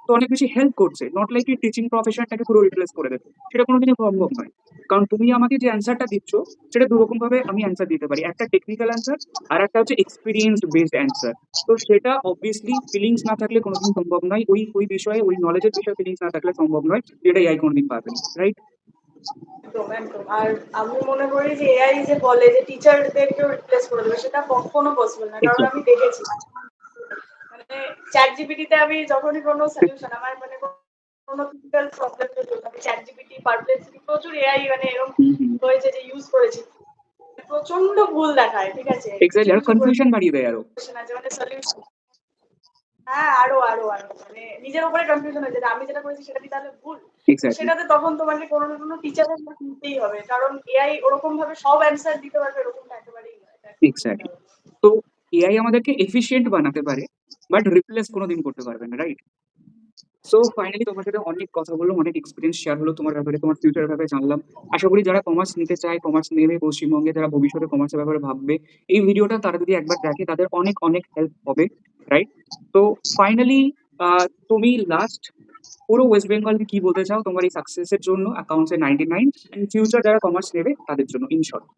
তো অনেক বেশি হেল্প করছে, নট লাইক এই টিচিং প্রফেশনটাকে পুরো রিপ্লেস করে দেবে, সেটা কোনোদিনই সম্ভব নয়। কারণ তুমি আমাকে যে অ্যান্সারটা দিচ্ছ, সেটা দুরকম ভাবে আমি অ্যান্সার দিতে পারি, একটা টেকনিক্যাল অ্যান্সার আর একটা হচ্ছে এক্সপিরিয়েন্স বেসড অ্যান্সার। তো সেটা অবভিয়াসলি ফিলিংস না থাকলে কোনোদিন সম্ভব নয়, ওই ওই বিষয়ে ওই নলেজের বিষয়ে ফিলিংস না থাকলে সম্ভব নয়, যেটা এআই কোনোদিন পারবে না, রাইট? একদম একদম। আর আমি মনে করি যে এআই যে বলে যে টিচারদেরকেও রিপ্লেস করে দেবে, সেটা কখনো পসিবল না, কারণ আমি এক্স্যাক্টলি। দেখেছি মানে চ্যাট জিপিটিতে আমি যখনই কোনো সলিউশন আমার মানে কোনো ফিজিক্যাল প্রবলেমের জন্য আমি চ্যাট জিপিটি, পারপ্লেক্সিটি, প্রচুর এআই মানে এরকম হয়েছে যে ইউজ করেছি, প্রচন্ড ভুল দেখায়, ঠিক আছে, কিছু এক্স্যাক্টলি, আর কিছু কনফিউশন বাড়িয়ে দেয় আরো। কোয়েশ্চেন আছে মানে সলিউশন। হ্যাঁ, আরো আরো আরো মানে নিজের উপরে কনফিউশন হয়ে যায় যে আমি যেটা করেছি সেটা কি তাহলে ভুল। তো এক্স্যাক্টলি। সেটাতে তখন তোমাকে কোনো না কোনো টিচারের হেল্প নিতেই হবে, কারণ এআই ওরকম ভাবে সব অ্যান্সার দিতে পারবে এরকমটা একেবারেই নয়, এটা একটা ভুল এক্স্যাক্টলি। ধারণা। তো এআই আমাদেরকে এফিশিয়েন্ট বানাতে পারে, বাট রিপ্লেস কোনোদিন করতে পারবে না, রাইট? সো ফাইনালি তোমার সাথে অনেক কথা বললাম, অনেক এক্সপিরিয়েন্স শেয়ার হলো তোমার ব্যাপারে, তোমার ফিউচার ব্যাপারে জানলাম। আশা করি যারা কমার্স নিতে চায়, কমার্স নেবে পশ্চিমবঙ্গে, যারা ভবিষ্যতে কমার্সের ব্যাপারে ভাববে, এই ভিডিওটা তারা যদি একবার দেখে তাদের অনেক অনেক হেল্প হবে, রাইট? তো ফাইনালি তুমি লাস্ট পুরো ওয়েস্ট বেঙ্গলকে কি বলতে চাও তোমার এই সাকসেসের জন্য, অ্যাকাউন্টসে 99 এন্ড ফিউচার যারা কমার্স নেবে তাদের জন্য, ইন শর্ট?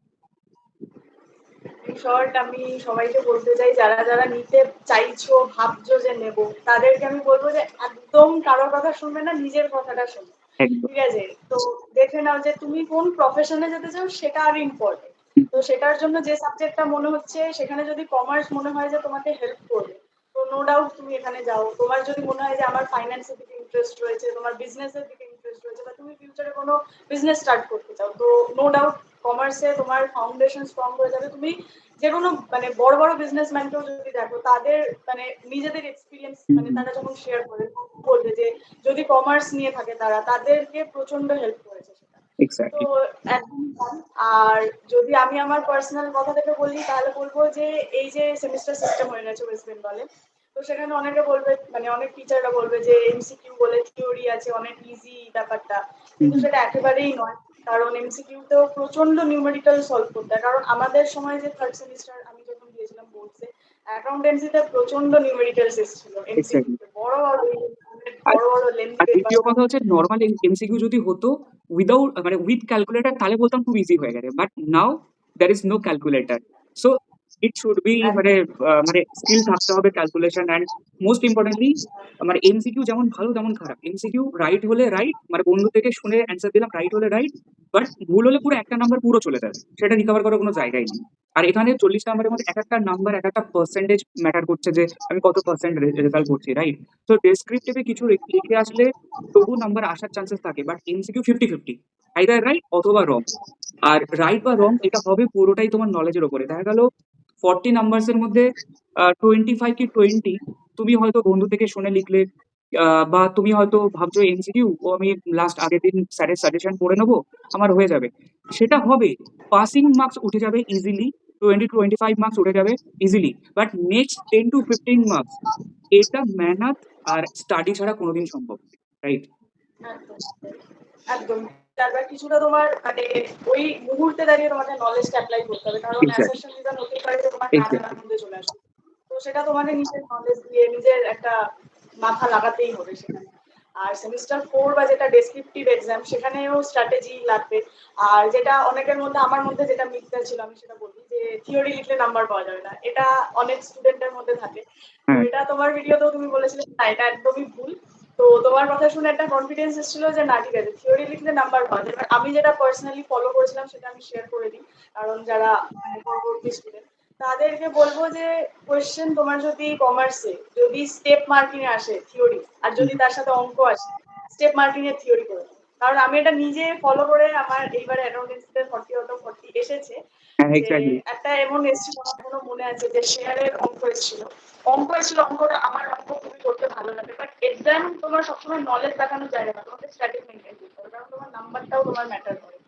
ইন শর্ট আমি সবাইকে বলতে চাই যারা যারা নিতে চাইছো ভাবছো যে নেব, তাদেরকে আমি বলবো যে একদম কারোর কথা শুনবে না, নিজের কথাটা শুনবে। একদম। ঠিক আছে, তো দেখে নাও যে তুমি কোন প্রফেশনে যেতে চাও সেটা আর ইম্পর্টেন্ট। তো সেটার জন্য যে সাবজেক্টটা মনে হচ্ছে সেখানে যদি কমার্স মনে হয় যে তোমাকে হেল্প করবে, তো নো ডাউট তুমি এখানে যাও। তোমার যদি মনে হয় যে আমার ফাইন্যান্সের দিকে ইন্টারেস্ট রয়েছে, তোমার বিজনেসের দিকে ইন্টারেস্ট রয়েছে, বা তুমি ফিউচারে কোনো বিজনেস স্টার্ট করতে চাও, তো নো ডাউট কমার্সে তোমার ফাউন্ডেশন স্ট্রং হয়ে যাবে। তুমি যে কোনো মানে বড় বড় বিজনেসম্যানকেও যদি দেখো, তাদের মানে নিজেদের এক্সপিরিয়েন্স মানে তারা যখন শেয়ার করে বলবে যে যদি কমার্স নিয়ে থাকে তারা, তাদেরকে প্রচন্ড হেল্প করেছে সেটা। তো এক্স্যাক্টলি। একদম fun। আর যদি আমি আমার পার্সোনাল কথা থেকে বলি তাহলে বলবো যে এই যে সেমিস্টার সিস্টেম হয়ে গেছে ওয়েস্ট বেঙ্গলে, তো সেখানে অনেকে বলবে মানে অনেক টিচাররা বলবে যে এমসিকিউ বলে থিওরি আছে, অনেক ইজি ব্যাপারটা, কিন্তু সেটা একেবারেই নয়। কারণ এমসিকিউতেও প্রচন্ড নিউমেরিক্যাল সলভ করতে হয়, কারণ আমাদের সময় যে থার্ড সেমিস্টার আমি যখন দিয়েছিলাম বোর্ডসে, অ্যাকাউন্টেন্সিতে প্রচন্ড নিউমেরিক্যাল ছিল এক্স্যাক্টলি। এমসিকিউতে, বড় বড় আর বড় বড় লেন্থি আর পেপার। দ্বিতীয় কথা হচ্ছে, নর্মাল এমসিকিউ যদি হতো উইদাউট মানে উইথ ক্যালকুলেটর, তাহলে বলতাম খুব ইজি হয়ে গেছে, but now there is no calculator. So it should be মানে মানে স্কিল থাকতে হবে, ক্যালকুলেশন, অ্যান্ড মোস্ট ইম্পর্টেন্টলি মানে এমসিকিউ যেমন ভালো তেমন খারাপ। এমসিকিউ রাইট হলে রাইট, মানে বন্ধু থেকে শুনে অ্যান্সার দিলাম, রাইট হলে রাইট, বাট ভুল হলে পুরো একটা নাম্বার পুরো চলে যাবে, সেটা রিকভার করার কোনো জায়গাই নেই। আর এখানে 40 নাম্বারের মধ্যে এক একটা নাম্বার এক একটা পার্সেন্টেজ ম্যাটার করছে, যে আমি কত পার্সেন্ট রেজাল্ট করছি, রাইট? তো ডেসক্রিপটিভে কিছু লিখে আসলে তবু নাম্বার আসার চান্সেস থাকে, বাট এমসিকিউ 50-50, আইদার রাইট অথবা রং। আর রাইট বা রং এটা হবে পুরোটাই তোমার নলেজের উপরে। দেখা গেল 40 নাম্বারস এর মধ্যে 25 কি 20 তুমি হয়তো বন্ধু থেকে শুনে লিখলে, বা তুমি হয়তো ভাবছো এমসিকিউ ও আমি লাস্ট আগের দিন স্যারের সাজেশন পড়ে নেবো, আমার হয়ে যাবে। সেটা হবে, পাসিং মার্কস উঠে যাবে ইজিলি, 20-25 মার্কস উঠে যাবে ইজিলি, বাট নেক্সট 10-15 মার্কস এটা মেহনত আর স্টাডি ছাড়া কোনোদিন সম্ভব, রাইট? একদম একদম। তারপর কিছুটা তোমার মানে ওই মুহূর্তে দাঁড়িয়ে তোমাকে নলেজটা অ্যাপ্লাই করতে হবে, কারণ এক্স্যাক্টলি, অ্যাসারশন রিজন হতে পারে যে তোমার না জানার এক্স্যাক্টলি। মধ্যে চলে আসবে। তো সেটা তোমাকে নিজের নলেজ দিয়ে নিজের একটা মাথা লাগাতেই হবে সেখানে। আর সেমিস্টার 4 বা যেটা ডেসক্রিপটিভ এক্সাম সেখানেও স্ট্র্যাটেজি লাগবে। আর যেটা অনেকের মধ্যে, আমার মধ্যে যেটা মিথ্যা ছিল আমি সেটা বলি, যে থিওরি লিখলে নাম্বার পাওয়া যাবে না, এটা অনেক স্টুডেন্টের মধ্যে থাকে। তো হ্যাঁ, এটা তোমার ভিডিওতেও তুমি বলেছিলে না, এটা একদমই ভুল। তো তোমার কথা শুনে একটা কনফিডেন্স এসেছিল যে না ঠিক আছে, থিওরি লিখলে নাম্বার পাওয়া যাবে। এবার আমি যেটা পার্সোনালি ফলো করেছিলাম সেটা আমি শেয়ার করে দিই, কারণ যারা মানে পরবর্তী স্টুডেন্ট তাদেরকে বলবো যে কোয়েশ্চেন তোমার যদি কমার্সে যদি স্টেপ মার্কিং এ আসে থিওরি, আর যদি তার সাথে অঙ্ক আসে, স্টেপ মার্কিং এর থিওরি করে নাও। কারণ আমি এটা নিজে ফলো করে আমার এইবারে অ্যাকাউন্টেন্সিতে 40 আউট অফ 40 এসেছে। হ্যাঁ, যে এক্স্যাক্টলি। একটা এমন এসেছিল, আমার এখনো মনে আছে, যে শেয়ারের অঙ্ক এসেছিল। অঙ্কটা আমার অঙ্ক খুবই করতে ভালো লাগে, বাট এক্সাম তোমার সবসময় নলেজ দেখানোর জায়গা না, তোমাকে স্ট্র্যাটেজি মেনটেন করতে হবে, কারণ তোমার নাম্বারটাও তোমার ম্যাটার করে।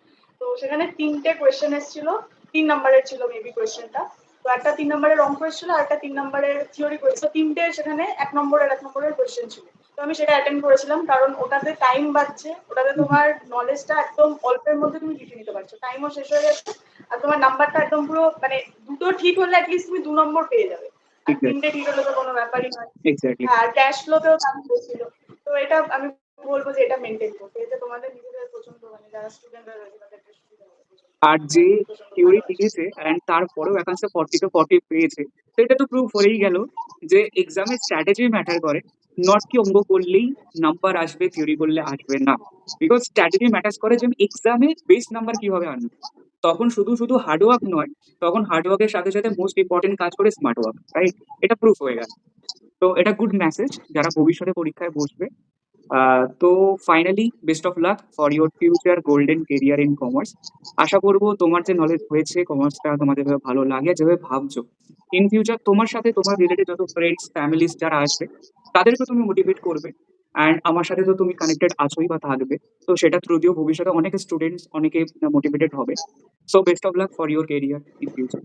তো সেখানে 3টে কোয়েশ্চেন এসেছিল, 3 নাম্বারের ছিল মেবি কোয়েশ্চেনটা। তো একটা 3 নাম্বারের অঙ্ক এসেছিল, আর একটা 3 নাম্বারের থিওরি কোয়েশ্চেন। তো তিনটে সেখানে 1 নম্বরের কোয়েশ্চেন ছিল। তো আমি সেটা অ্যাটেন্ড করেছিলাম, কারণ ওটাতে টাইম বাঁচছে, ওটাতে তোমার নলেজটা একদম অল্পের মধ্যে তুমি লিখে নিতে পারছো, টাইমও শেষ হয়ে যাচ্ছে। আর তোমার নাম্বারটা একদম পুরো মানে দুটো ঠিক হলে অ্যাটলিস্ট তুমি 2 নম্বর পেয়ে যাবে। আর এক্স্যাক্টলি, 3টে ঠিক হলে তো কোনো ব্যাপারই নয়। এক্স্যাক্টলি। হ্যাঁ, আর ক্যাশ ফ্লোতেও দাম হয়েছিল। তো এটা আমি বলবো যে এটা মেনটেন করতে, এতে তোমাদের নিজেদের প্রচন্ড মানে যারা স্টুডেন্টরা রয়েছে তাদেরকে সুবিধা হবে প্রচন্ড। আর আমার যে প্রচন্ড থিওরি ভালো আসছে। লিখেছে অ্যান্ড তারপরেও একাংশে 40-40 পেয়েছে, তো এটা তো প্রুফ হয়েই গেল যে এক্সামে স্ট্র্যাটেজি ম্যাটার করে। নট কি অঙ্ক করলেই নাম্বার আসবে, থিওরি করলে আসবে না। বিকজ স্ট্র্যাটেজি ম্যাটার্স করে যে আমি এক্সামে বেস্ট নাম্বার কিভাবে আনবো। তখন শুধু শুধু হার্ডওয়ার্ক নয়, তখন হার্ডওয়ার্কের সাথে সাথে মোস্ট ইম্পর্টেন্ট কাজ করে স্মার্ট ওয়ার্ক, রাইট? এটা প্রুফ হয়ে গেল। তো এটা গুড মেসেজ যারা ভবিষ্যতে পরীক্ষায় বসবে। তো finally best of luck for your future golden career in commerce. আশা করবো তোমার যে নলেজ হয়েছে কমার্সটা তোমার যেভাবে ভালো লাগে, যেভাবে ভাবছো ইন ফিউচার তোমার সাথে তোমার রিলেটেড যত ফ্রেন্ডস ফ্যামিলিস যারা আসবে তাদেরকে তুমি মোটিভেট করবে। অ্যান্ড আমার সাথে তো তুমি কানেক্টেড আছোই বা থাকবে, তো সেটা থ্রু দিয়েও ভবিষ্যতে অনেক স্টুডেন্টস অনেকে মোটিভেটেড হবে। So best of luck for your career in future.